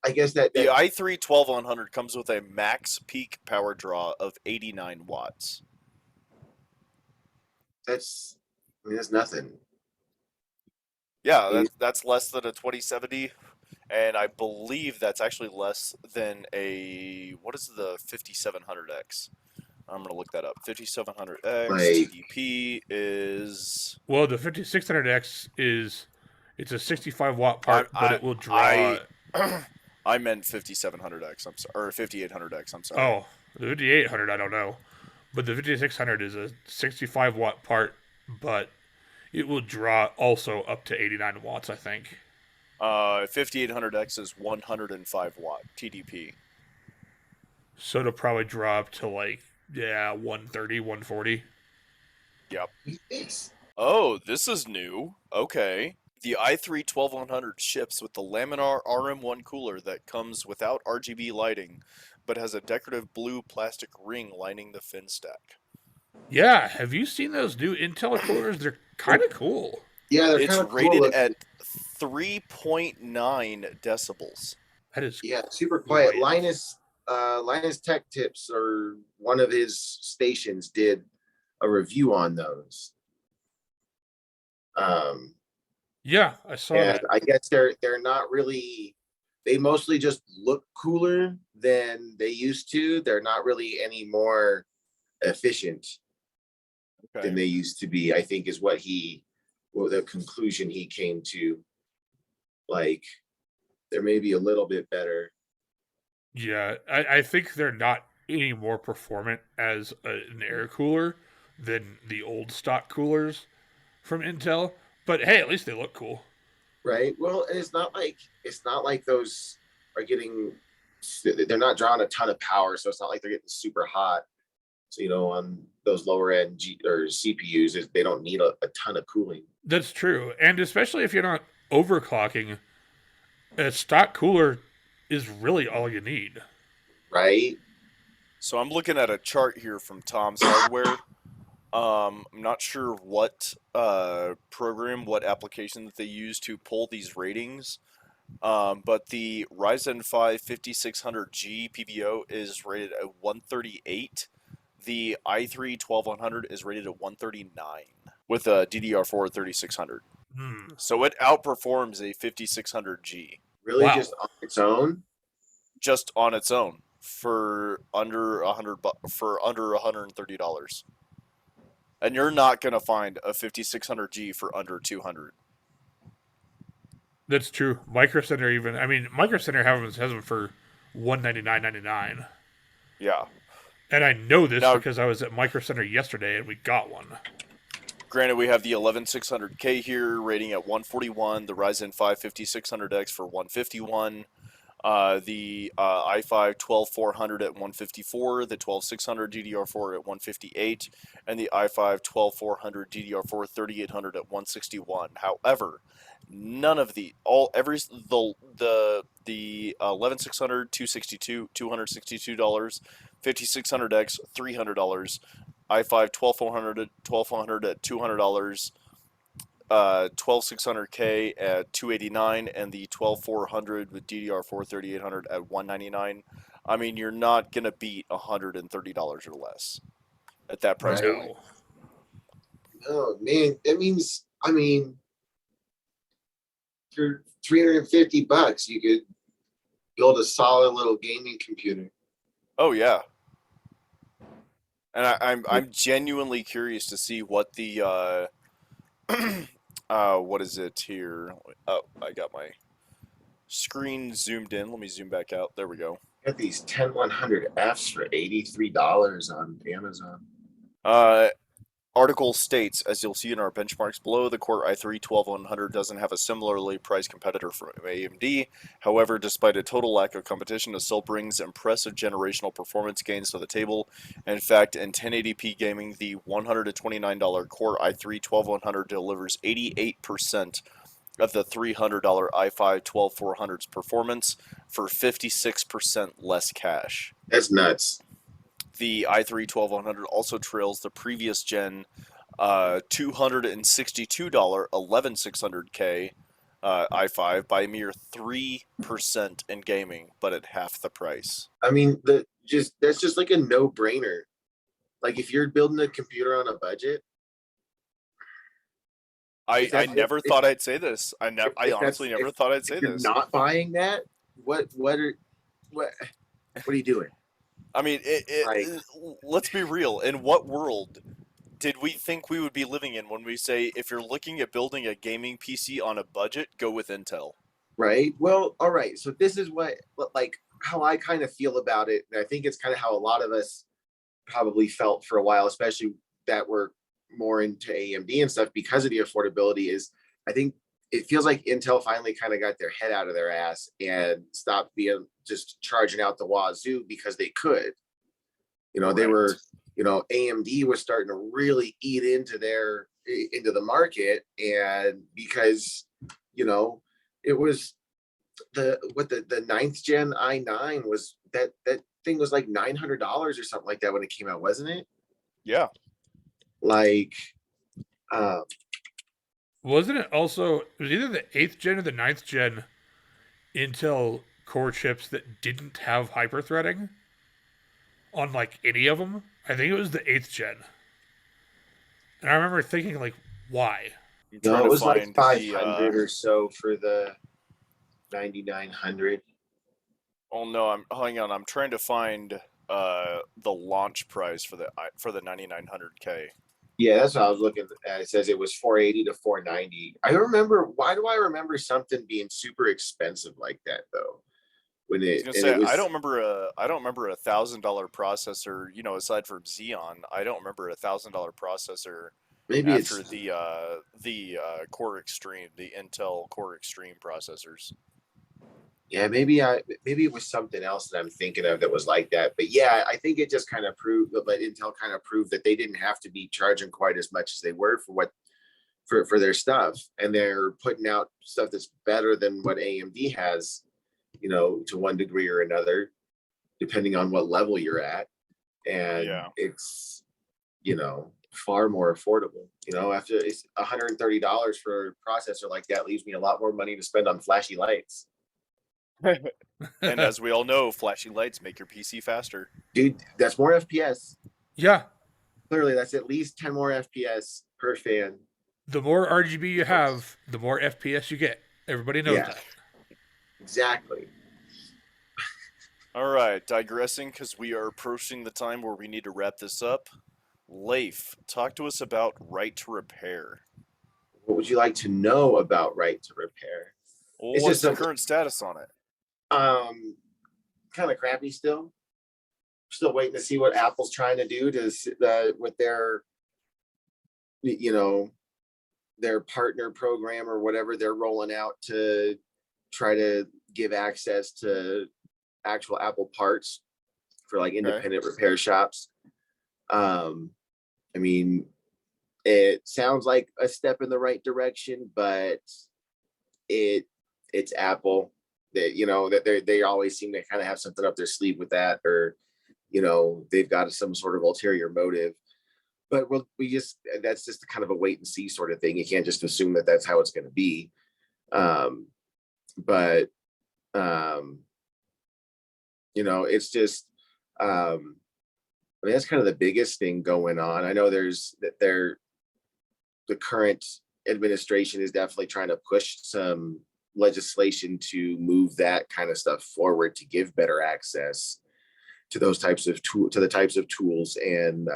I guess The i3 12100 comes with a max peak power draw of 89 watts. that's I mean that's nothing. Yeah, that's less than a 2070, and I believe that's actually less than a, what is the 5700X? I'm gonna look that up. 5700X Like, TDP is. Well, the 5600X it's a 65-watt I part, but I it will draw. I meant 5700X. I'm sorry, or 5800X. I'm sorry. Oh, the 5800 I don't know, but the 5600 is a 65-watt part, but it will draw also up to 89 watts, I think. 5800X is 105 watt TDP. So it'll probably draw up to like 130, 140. Yep. it's Oh, this is new. Okay. The i3 12100 ships with the laminar RM1 cooler that comes without RGB lighting, but has a decorative blue plastic ring lining the fin stack. Yeah, have you seen those new Intel coolers? They're kind of cool. yeah, they're It's kind of cool rated looking. at 3.9 decibels. That is Yeah, super quiet. quiet. Linus Tech Tips, or one of his stations, did a review on those. Um, Yeah, I saw and that. I guess they're not really. They mostly just look cooler than they used to. They're not really any more efficient than Okay. they used to be. I think is what the conclusion he came to. Like, they're maybe a little bit better. Yeah, I think they're not any more performant as an air cooler than the old stock coolers from Intel. But hey, at least they look cool. Right. Well, and it's not like those are getting. They're not drawing a ton of power, so it's not like they're getting super hot. So, on those lower end or CPUs, they don't need a ton of cooling. That's true. And especially if you're not overclocking, A stock cooler is really all you need. right? So I'm looking at a chart here from Tom's Hardware. I'm not sure what program, what application that they use to pull these ratings, but the Ryzen 5 5600G PVO is rated at 138. The i3 12100 is rated at 139 with a DDR4 3600. Hmm. So it outperforms a 5600G Really Wow. just on its own. just on its own for under $130. And you're not going to find a 5600G for under 200. That's true. Micro Center even. I mean, Micro Center has them for $199.99. Yeah. And I know this Now, because I was at Micro Center yesterday and we got one. granted, we have the 11600K here, rating at 141. The Ryzen 5 5600X for 151. The i5 12400 at 154, the 12600 DDR4 at 158, and the i5 12400 DDR4 3800 at 161. However, none of the 11600 $262, 5600X $300, i5 12400 at $200, 12600K at 289 and the 12400 with DDR4 3800 at 199. I mean, you're not gonna beat $130 or less at that price Right. point. No. Oh man, that means for $350, you could build a solid little gaming computer. Oh yeah, and I'm genuinely curious to see what the what is it here? Oh, I got my screen zoomed in. Let me zoom back out. There we go. Got these 10100Fs for $83 on Amazon. Uh, Article states, as you'll see in our benchmarks below, the Core i3 12100 doesn't have a similarly priced competitor from AMD. However, despite a total lack of competition, it still brings impressive generational performance gains to the table. In fact, in 1080p gaming, the $129 Core i3 12100 delivers 88% of the $300 i5 12400's performance for 56% less cash. That's nuts. The i3 12100 also trails the previous gen $262 11600K i5 by a mere 3% in gaming, but at half the price. I mean, that's just like a no-brainer. Like if you're building a computer on a budget, I never thought I'd say this. I honestly never thought I'd say if you're this. not buying that, what are you doing? I mean, let's be real. In what world did we think we would be living in when we say if you're looking at building a gaming PC on a budget, go with Intel? Right. Well, all right. So this is like how I kind of feel about it. And I think it's kind of how a lot of us probably felt for a while, especially that were more into AMD and stuff because of the affordability is I think it feels like Intel finally kind of got their head out of their ass and stopped being just charging out the wazoo because they could. They were, AMD was starting to really eat into the market, and because, it was the ninth gen i9 was that thing was like $900 or something like that when it came out, wasn't it? Yeah. Like, Wasn't it also? It was either the 8th gen or the ninth gen Intel core chips that didn't have hyperthreading on like any of them. I think it was the 8th gen. And I remember thinking, like, why? I'm no, trying it to was like find 500 or so for the 9900. oh no, hang on. I'm trying to find the launch price for the 9900K. Yeah, that's what I was looking at. It says it was 480 to 490. Why do I remember something being super expensive like that though? When I was it gonna and say it was I don't remember $1,000 processor. Aside from Xeon, I don't remember $1,000 processor maybe after it's the Core Extreme, the Intel Core Extreme processors. yeah, maybe it was something else that I'm thinking of that was like that. But yeah, I think it just kind of proved that Intel kind of proved that they didn't have to be charging quite as much as they were for their stuff, and they're putting out stuff that's better than what AMD has, to one degree or another, depending on what level you're at. And Yeah. it's, far more affordable. After it's $130 for a processor like that leaves me a lot more money to spend on flashy lights. And as we all know, flashing lights make your PC faster. Dude, that's more FPS. Yeah. Clearly, that's at least 10 more FPS per fan. The more RGB you have, the more FPS you get. Everybody knows Yeah, that. exactly. All right, digressing because we are approaching the time where we need to wrap this up. Leif, talk to us about right to repair. What would you like to know about right to repair? Well, It's what's just the current status on it? kind of crappy still. Still waiting to see what Apple's trying to do with their, their partner program or whatever they're rolling out to try to give access to actual Apple parts for like independent repair shops. I mean, it sounds like a step in the right direction, but it's Apple. That they always seem to kind of have something up their sleeve with that, or they've got some sort of ulterior motive. But that's just kind of a wait and see sort of thing. You can't just assume that that's how it's going to be. But it's just I mean, that's kind of the biggest thing going on. I know the current administration is definitely trying to push some legislation to move that kind of stuff forward to give better access to those types of to the types of tools and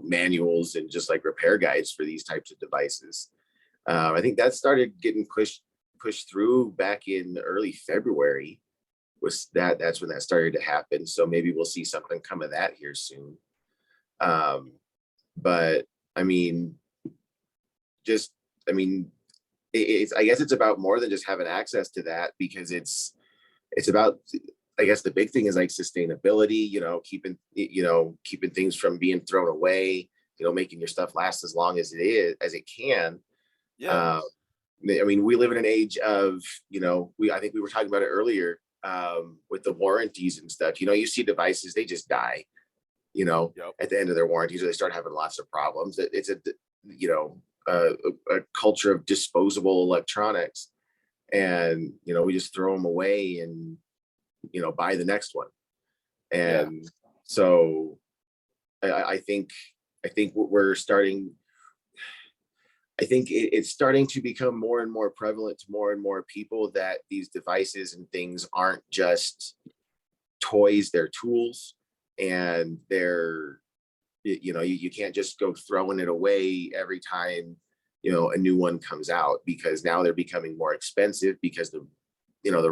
manuals and just like repair guides for these types of devices. I think that started getting pushed through back in early February. That's when that started to happen. So maybe we'll see something come of that here soon. But I mean, it's I guess it's about more than just having access to that, because it's about, I guess the big thing is like sustainability, keeping things from being thrown away, making your stuff last as long as it can. Yeah. I mean, we live in an age of, I think we were talking about it earlier, with the warranties and stuff. You see devices, they just die, Yep. at the end of their warranties, or they start having lots of problems. It's a culture of disposable electronics, and we just throw them away and buy the next one. And so I think we're starting. I think it's starting to become more and more prevalent to more and more people that these devices and things aren't just toys, they're tools, and they're, you can't just go throwing it away every time, a new one comes out, because now they're becoming more expensive because the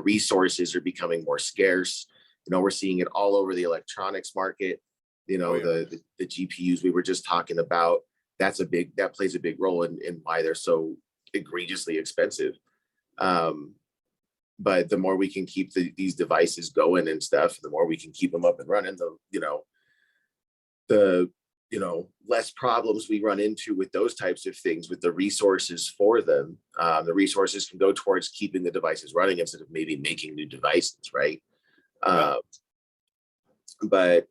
resources are becoming more scarce. We're seeing it all over the electronics market. The GPUs we were just talking about, that plays a big role in why they're so egregiously expensive. But the more we can keep these devices going and stuff, the more we can keep them up and running, the less problems we run into with those types of things, with the resources for them. The resources can go towards keeping the devices running instead of maybe making new devices, right? But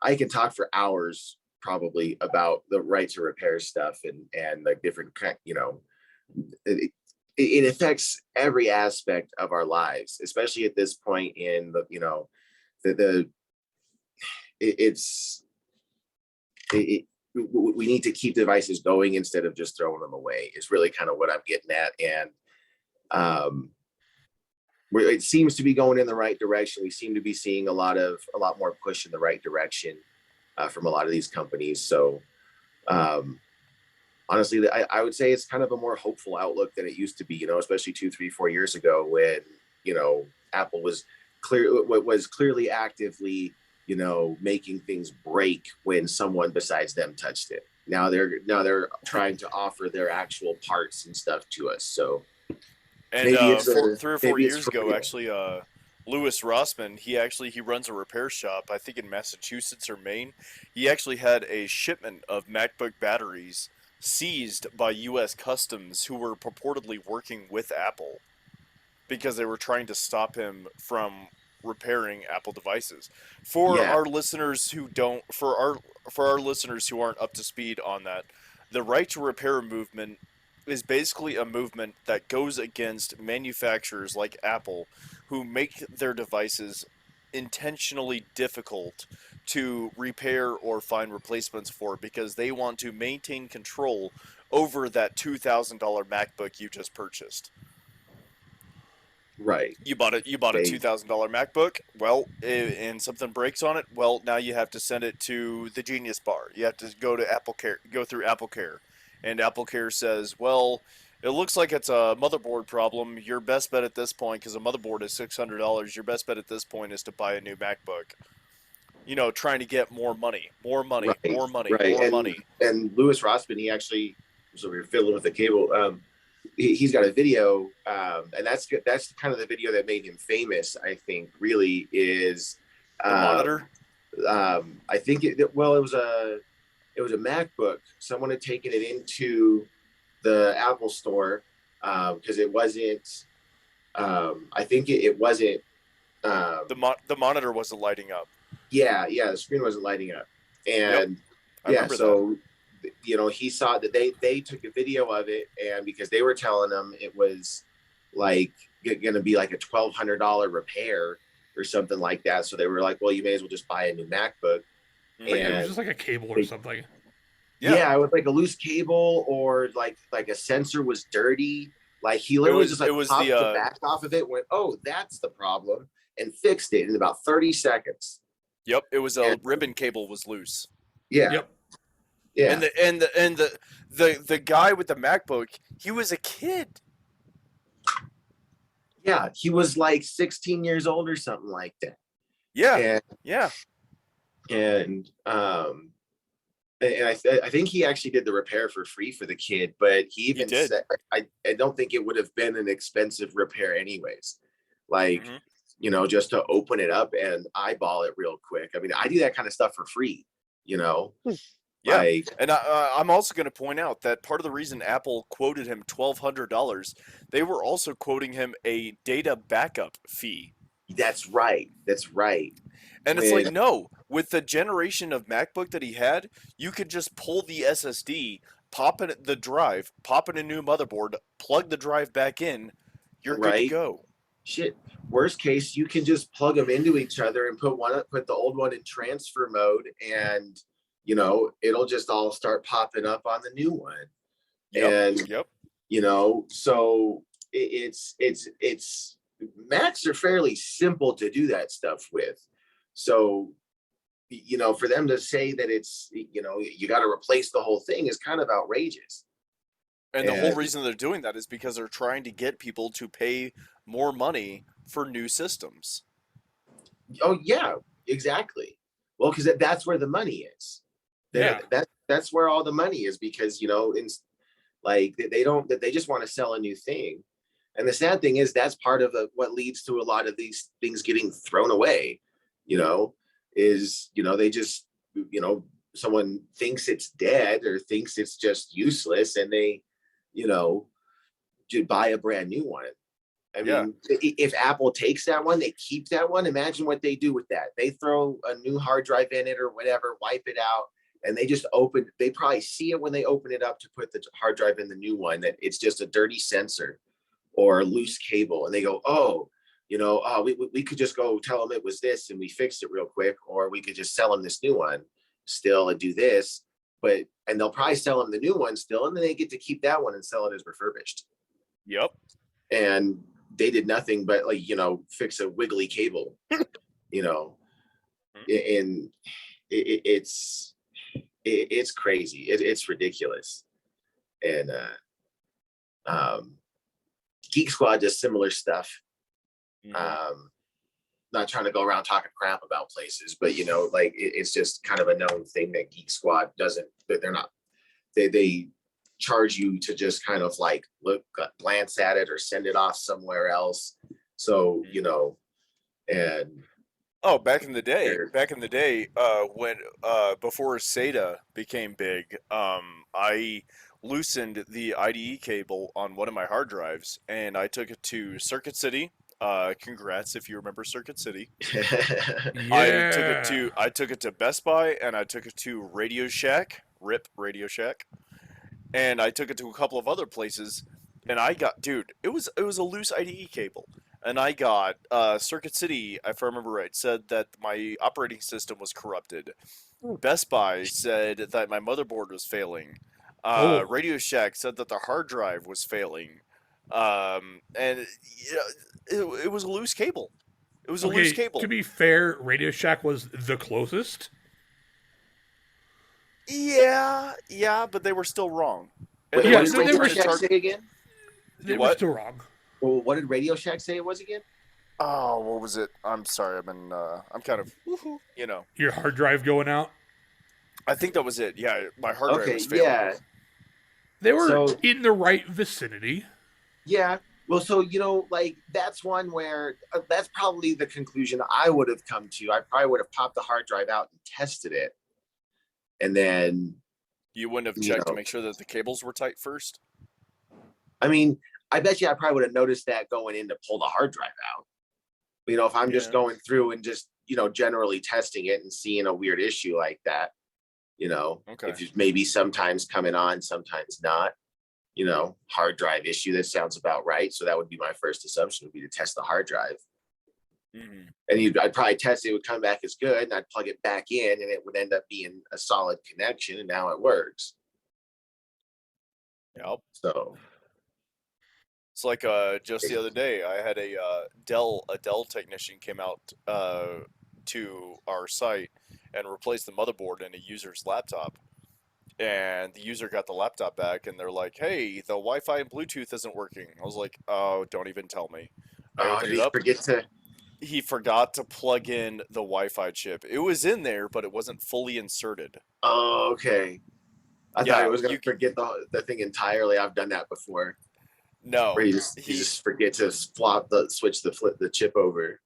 I can talk for hours probably about the right to repair stuff and like different, it affects every aspect of our lives, especially at this point in we need to keep devices going instead of just throwing them away, is really kind of what I'm getting at. And it seems to be going in the right direction. We seem to be seeing a lot more push in the right direction from a lot of these companies. So honestly, I would say it's kind of a more hopeful outlook than it used to be, especially 2, 3, 4 years ago, when, Apple was clearly actively, making things break when someone besides them touched it. Now they're trying to offer their actual parts and stuff to us. So And maybe it's 3 or 4 years ago, real. actually, Lewis Rossman, he runs a repair shop, I think in Massachusetts or Maine. He actually had a shipment of MacBook batteries seized by U.S. Customs who were purportedly working with Apple because they were trying to stop him from repairing Apple devices. For Yeah, our listeners who don't, for our listeners who aren't up to speed on that, the right to repair movement is basically a movement that goes against manufacturers like Apple who make their devices intentionally difficult to repair or find replacements for because they want to maintain control over that $2,000 MacBook you just purchased. right. You bought a They $2,000 MacBook. Well, and something breaks on it. Well, now you have to send it to the Genius Bar. You have to go to Apple Care, go through Apple Care, and Apple Care says, "Well, it looks like it's a motherboard problem. Your best bet at this point, because a motherboard is $600, your best bet at this point is to buy a new MacBook. You know, trying to get more money, more money, right, more money, right. more money." And Lewis Rossman, he actually, so we were fiddling with the cable. He's got a video, and that's good. That's kind of the video that made him famous. I think really is, The um, monitor. I think well, it was a MacBook. Someone had taken it into the Apple store because it wasn't. I think it wasn't. The monitor wasn't lighting up. Yeah, yeah, the screen wasn't lighting up, Yep, and I yeah, remember that. so he saw that they took a video of it, and because they were telling him it was like going to be like a $1,200 repair or something like that, so they were like, well, you may as well just buy a new MacBook. Like Hmm. it was And just like a cable or they, something. Yeah, yeah, it was like a loose cable, or like a sensor was dirty. Like he it literally was just it like was the popped the back off of it, went, oh, that's the problem, and fixed it in about 30 seconds. Yep, it was a And ribbon cable was loose. yeah, Yep. yeah, And the guy with the MacBook, he was a kid. yeah, he was like 16 years old or something like that. Yeah. And Yeah. and I think he actually did the repair for free for the kid, but he He even did. said I don't think it would have been an expensive repair anyways. Like, Hmm. just to open it up and eyeball it real quick. I mean, I do that kind of stuff for free, you know, Yeah. like And I'm also going to point out that part of the reason Apple quoted him $1,200, they were also quoting him a data backup fee. that's right. That's right. And it's like, When no, with the generation of MacBook that he had, you could just pull the SSD, pop in the drive, pop in a new motherboard, plug the drive back in, you're good to right, go. shit. Worst case, you can just plug them into each other and put the old one in transfer mode, and it'll just all start popping up on the new one. Yep. And Yep. so it's Macs are fairly simple to do that stuff with. So for them to say that it's you got to replace the whole thing is kind of outrageous. And the whole And reason they're doing that is because they're trying to get people to pay more money for new systems. oh yeah, exactly. Well, because that's where the money is. Yeah. That's where all the money is, because like they don't, that they just want to sell a new thing. And the sad thing is that's part of what leads to a lot of these things getting thrown away. Is they just someone thinks it's dead or thinks it's just useless, and they you know buy a brand new one. I Yeah. mean, if Apple takes that one, they keep that one. Imagine what they do with that. They throw a new hard drive in it or whatever, wipe it out, and they just open. They probably see it when they open it up to put the hard drive in the new one, that it's just a dirty sensor or a loose cable, and they go, "Oh, we could just go tell them it was this, and we fixed it real quick, or we could just sell them this new one still and do this." And they'll probably sell them the new one still, and then they get to keep that one and sell it as refurbished. Yep. And they did nothing but fix a wiggly cable, you know and it's crazy. It's ridiculous. And Geek Squad does similar stuff. Mm-hmm. Not trying to go around talking crap about places, but like it's just kind of a known thing that Geek Squad doesn't. They're not. They charge you to just kind of like glance at it or send it off somewhere else. So And Oh, back in the day, they're when before SATA became big, I loosened the IDE cable on one of my hard drives, and I took it to Circuit City. Congrats if you remember Circuit City. Yeah. I took it to Best Buy, and I took it to Radio Shack. Rip Radio Shack. And I took it to a couple of other places, and I got, dude, it was a loose IDE cable, and I got Circuit City, if I remember right, said that my operating system was corrupted. Best Buy said that my motherboard was failing. Oh, Radio Shack said that the hard drive was failing, and it was a loose cable. It was a loose okay. To cable. be fair, Radio Shack was the closest. Yeah, yeah, but they were still wrong, and they Wait, were what Yeah, did no, still they Radio were trying to Shack still say target. again? they were What? still wrong. Well, what did Radio Shack say it was again? Oh, what was it? I'm sorry. I'm kind of, you know. Your hard drive going out. I think that was it. Yeah, my hard drive Okay, was failing. yeah. They were So in the right vicinity. yeah. Well, so like that's one where that's probably the conclusion I would have come to. I probably would have popped the hard drive out and tested it, and then You wouldn't have you checked to know, make sure that the cables were tight first. I mean, I bet you I probably would have noticed that going in to pull the hard drive out. If I'm just Yeah. going through and just generally testing it and seeing a weird issue like that, Okay. if it's maybe sometimes coming on, sometimes not. Hard drive issue. That sounds about right. So that would be my first assumption would be to test the hard drive. Mm-hmm. And I'd probably test it, would come back as good, and I'd plug it back in, and it would end up being a solid connection, and now it works. Yep. So It's like just the other day, I had a Dell technician came out to our site and replaced the motherboard in a user's laptop. And the user got the laptop back, and they're like, "Hey, the Wi-Fi and Bluetooth isn't working." I was like, "Oh, don't even tell me." I did opened it he up. forget to? He forgot to plug in the Wi-Fi chip. It was in there, but it wasn't fully inserted. Oh, okay. I thought he Yeah, was gonna forget the thing entirely. I've done that before, where no, you he just forget to flip the chip over.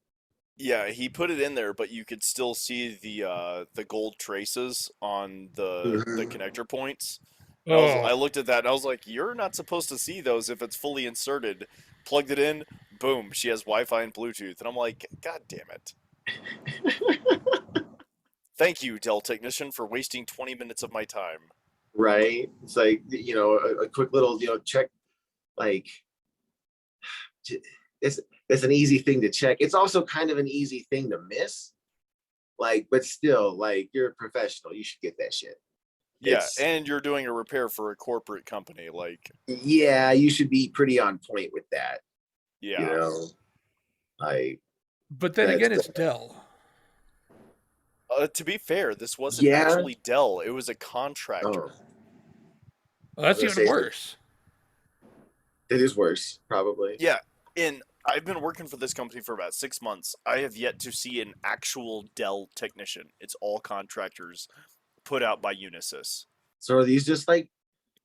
yeah, he put it in there, but you could still see the gold traces on the Mhm. connector points. And I Oh, looked at that and I was like, "You're not supposed to see those if it's fully inserted." Plugged it in, boom, she has Wi-Fi and Bluetooth, and I'm like, "God damn it!" Thank you, Dell technician, for wasting 20 minutes of my time. Right? It's like a quick little check. Like it's an easy thing to check. It's also kind of an easy thing to miss. Like, but still, like you're a professional, you should get that shit. Yeah, It's and you're doing a repair for a corporate company, like, Yeah, you should be pretty on point with that. You yeah. know, I but then that's again, it's Dell. To be fair, this wasn't yeah. actually Dell; it was a Oh, contractor. Well, I was that's gonna even say worse. it is worse, probably. Yeah, and I've been working for this company for about 6 months. I have yet to see an actual Dell technician. It's all contractors put out by Unisys. So are these just like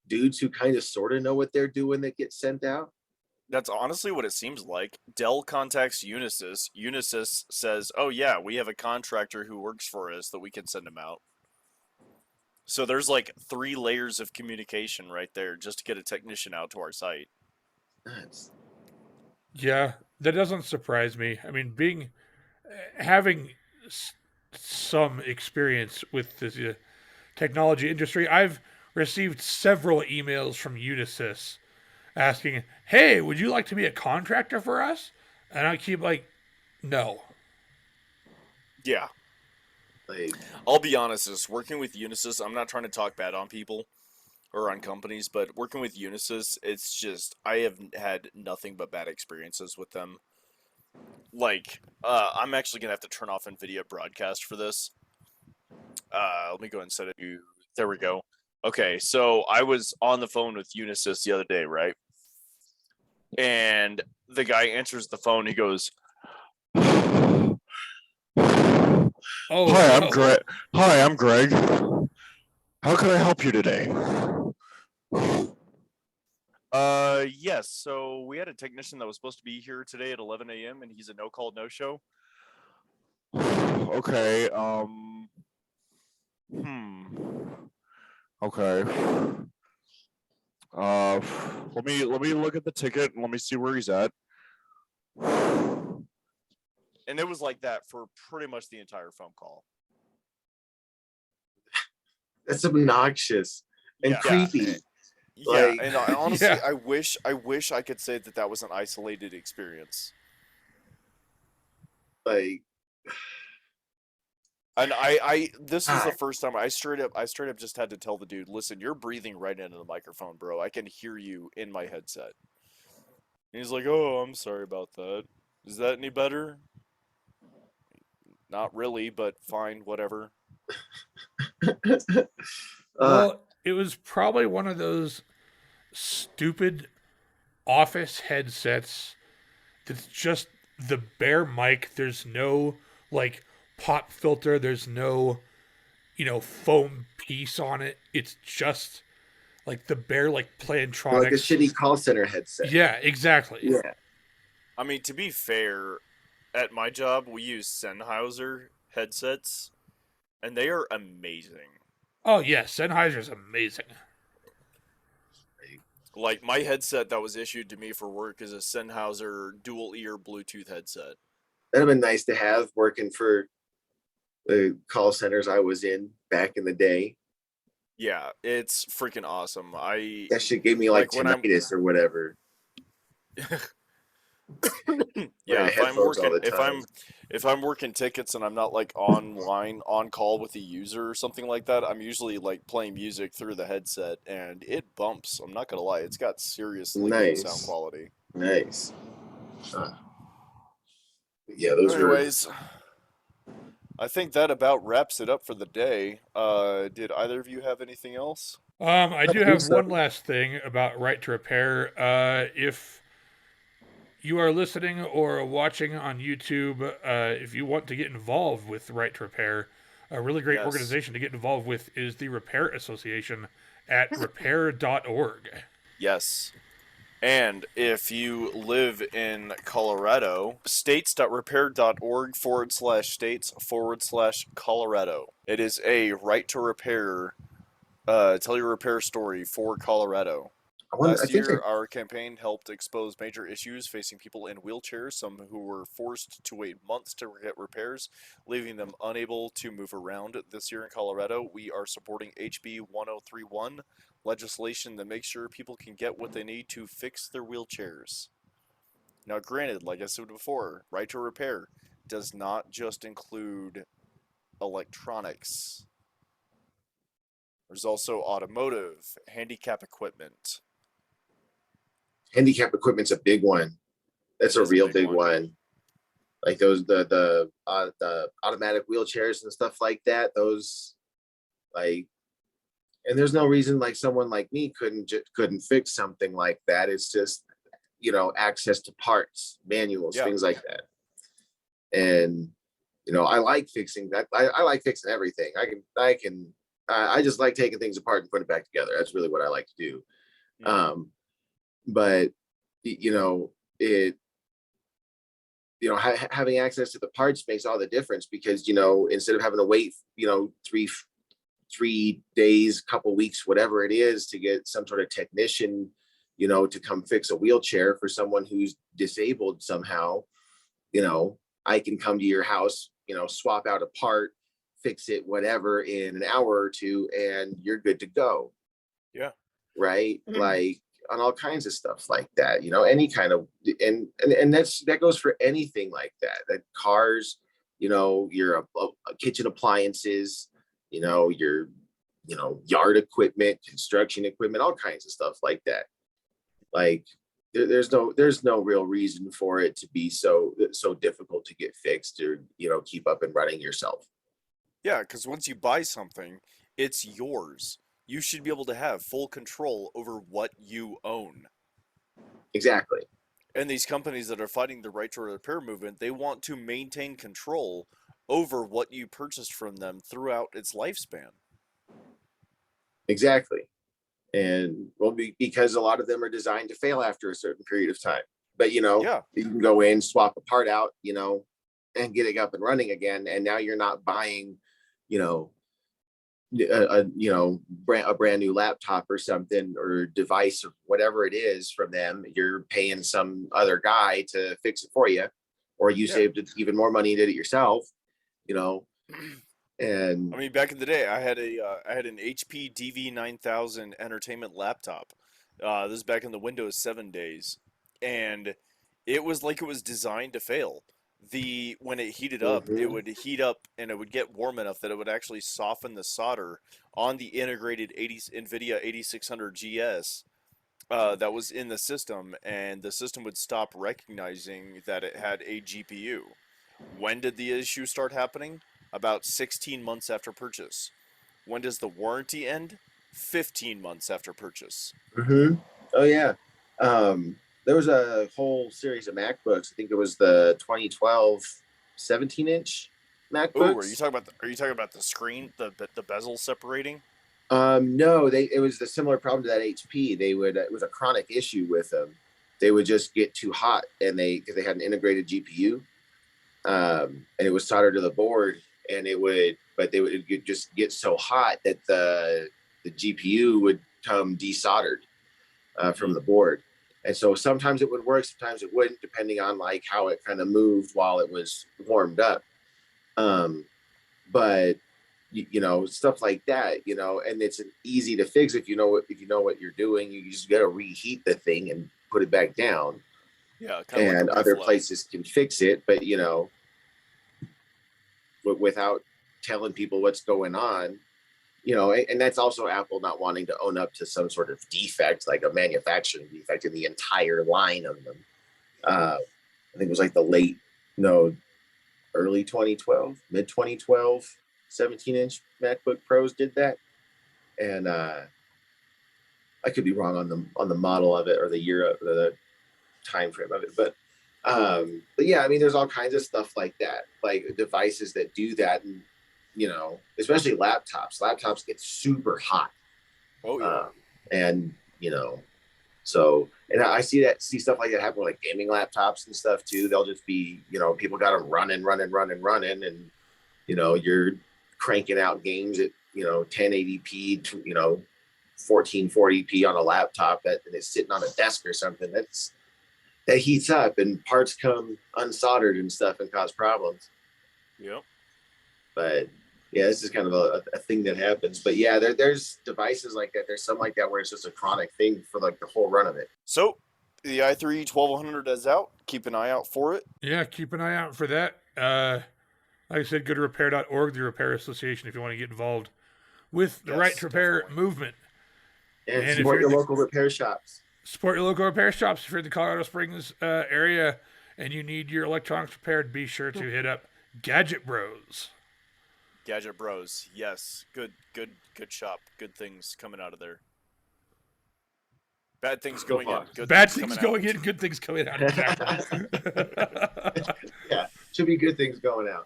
dudes who kind of sort of know what they're doing that get sent out? That's honestly what it seems like. Dell contacts Unisys. Unisys says, "Oh yeah, we have a contractor who works for us that we can send him out." So there's like 3 layers of communication right there just to get a technician out to our site. That's Yeah, that doesn't surprise me. I mean, having some experience with this technology industry, I've received several emails from Unisys asking, "Hey, would you like to be a contractor for us?" And I keep like, "No." Yeah, like I'll be honest, is working with Unisys, I'm not trying to talk bad on people or on companies, but working with Unisys, it's just I have had nothing but bad experiences with them. Like, I'm actually gonna have to turn off NVIDIA broadcast for this. Let me go and set it to. There we go. Okay, so I was on the phone with Unisys the other day, right? And the guy answers the phone. He goes, Oh "Hi, I'm no. Greg. Hi, I'm Greg. How can I help you today?" Yes. So we had a technician that was supposed to be here today at 11 a.m. and he's a no call, no show. Okay. Hmm. Okay. Uh, let me look at the ticket and let me see where he's at. And it was like that for pretty much the entire phone call. That's obnoxious and Yeah. creepy. Yeah, Like, and honestly, Yeah. I wish I could say that that was an isolated experience. like, And I this was the God, first time I straight up just had to tell the dude, listen, you're breathing right into the microphone, bro. I can hear you in my headset. And he's like, oh, I'm sorry about that. Is that any better? Not really, but fine, whatever. uh, Well, it was probably one of those stupid office headsets that's just the bare mic. There's no like pop filter. There's no, foam piece on it. It's just like the bare like like a Plantronics. shitty call center headset. Yeah, exactly. Yeah. I mean, to be fair, at my job we use Sennheiser headsets, and they are amazing. Oh yeah, Sennheiser's amazing. Like my headset that was issued to me for work is a Sennheiser dual ear Bluetooth headset. That'd have been nice to have working for the call centers I was in back in the day. Yeah, it's freaking awesome. I That shit gave me like like when I'm tinnitus or whatever. yeah, Wearing headphones all the time. if I'm working tickets and I'm not like online on call with a user or something like that, I'm usually like playing music through the headset and it bumps. I'm not gonna lie, it's got seriously good sound Nice. quality. Nice. Uh, yeah, those were. Anyways, I think that about wraps it up for the day. Did either of you have anything else? I I do think have so. one last thing about right to repair. If you are listening or watching on YouTube, if you want to get involved with Right to Repair, a really great Yes. organization to get involved with is the Repair Association at repair.org. Yes. And if you live in Colorado, states.repair.org/states/Colorado. It is a right to repair, tell your repair story for Colorado. I wonder. I Last think I, year, our campaign helped expose major issues facing people in wheelchairs, some who were forced to wait months to get repairs, leaving them unable to move around. This year in Colorado, we are supporting HB 1031, legislation that makes sure people can get what they need to fix their wheelchairs. Now, granted, like I said before, right to repair does not just include electronics. There's also automotive, handicap equipment. handicap equipment's a big one. That's It a is a real big big one. one. Like those the automatic wheelchairs and stuff like that. Those like, and there's no reason like someone like me couldn't fix something like that. It's just access to parts, manuals, Yeah. things like that. And I like fixing that. I like fixing everything. I just like taking things apart and putting it back together. That's really what I like to do. Mm-hmm. But it having access to the parts makes all the difference because instead of having to wait three days, couple weeks, whatever it is, to get some sort of technician to come fix a wheelchair for someone who's disabled somehow, I can come to your house, swap out a part, fix it, whatever, in an hour or two, and you're good to go. Yeah. Right. Like on all kinds of stuff like that, any kind of, and that goes for anything like that cars, your kitchen appliances, your yard equipment, construction equipment, all kinds of stuff like that. Like there's no real reason for it to be so difficult to get fixed or keep up and running yourself. Yeah, because once you buy something, it's yours. You should be able to have full control over what you own. Exactly. And these companies that are fighting the right to repair movement, they want to maintain control over what you purchased from them throughout its lifespan. Exactly. And well, because a lot of them are designed to fail after a certain period of time. But Yeah, you can go in, swap a part out, and getting up and running again. And now you're not buying, you know, a brand new laptop or something or device or whatever it is from them. You're paying some other guy to fix it for you, or you saved even more money and did it yourself, you know. And I mean, back in the day, I had an HP DV9000 entertainment laptop. This is back in the Windows 7 days, and it was like it was designed to fail. When it heated up, it Mhm. would heat up and it would get warm enough that it would actually soften the solder on the integrated Nvidia 8600 GS that was in the system, and the system would stop recognizing that it had a GPU. When did the issue start happening? About 16 months after purchase. When does the warranty end? 15 months after purchase. Oh yeah. There was a whole series of MacBooks. I think it was the 2012 17-inch Oh, MacBooks. are you talking about the screen, the bezel separating? No, it was the similar problem to that HP. It was a chronic issue with them. They would just get too hot, and because they had an integrated GPU, and it was soldered to the board, and they would just get so hot that the GPU would come desoldered from the board. And so sometimes it would work, sometimes it wouldn't, depending on like how it kind of moved while it was warmed up. Um, but stuff like that, and it's easy to fix if you know what you're doing. You just got to reheat the thing and put it back down. Yeah, kind of like a And other reflow. places can fix it, but without telling people what's going on, and that's also Apple not wanting to own up to some sort of defect, like a manufacturing defect in the entire line of them. I think it was like early 2012, mid 2012, 17-inch MacBook Pros did that. And I could be wrong on the model of it or the year of the time frame of it, but yeah, I mean, there's all kinds of stuff like that, like devices that do that, and especially laptops get super hot. Oh yeah. And so, and I see stuff like that happen with like gaming laptops and stuff too. They'll just be, people got them running, and you're cranking out games at 1080p, 1440p on a laptop and it's sitting on a desk or something. That heats up and parts come unsoldered and stuff and cause problems. Yep. But yeah, this is kind of a thing that happens. But yeah, there's devices like that. There's some like that where it's just a chronic thing for like the whole run of it. So the i3 1200 is out. Keep an eye out for it. Yeah, keep an eye out for that. Like I said, go to repair.org, the Repair Association, if you want to get involved with the Right to Repair definitely. movement. And if support you're your local repair shops. Support your local repair shops. If you're in the Colorado Springs area and you need your electronics repaired, be sure to hit up Gadget Bros. Gadget Bros. Yes, good shop. Good things coming out of there. Bad things going in. Good Bad things things coming going in, good things coming out. Exactly. Yeah, should be good things going out.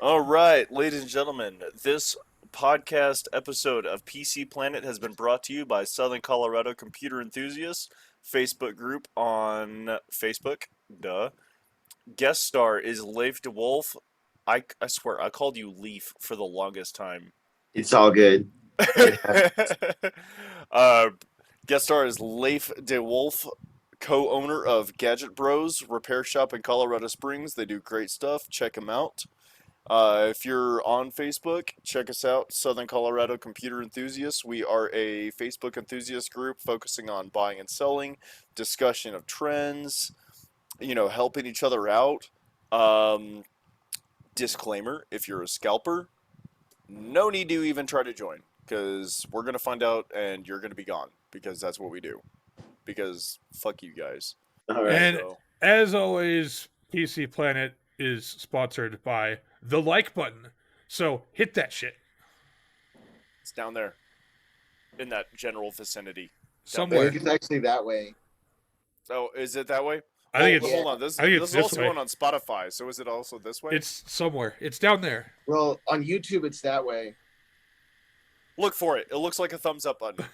All right, ladies and gentlemen, this podcast episode of PC Planet has been brought to you by Southern Colorado Computer Enthusiasts Facebook group on Facebook. Duh. Guest star is Leif DeWolf. I swear, I called you Leif for the longest time. It's all good. Guest star is Leif DeWolf, co-owner of Gadget Bros repair shop in Colorado Springs. They do great stuff. Check them out. If you're on Facebook, check us out, Southern Colorado Computer Enthusiasts. We are a Facebook enthusiast group focusing on buying and selling, discussion of trends, helping each other out. Disclaimer, if you're a scalper, no need to even try to join, because we're going to find out and you're going to be gone, because that's what we do. Because fuck you guys. All right. And as always, PC Planet is sponsored by the like button. So hit that shit. It's down there. In that general vicinity. Somewhere. I think it's actually that way. Oh, is it that way? I think it's. Hold on. This is also going on Spotify, so is it also this way? It's somewhere. It's down there. Well, on YouTube, it's that way. Look for it. It looks like a thumbs up button.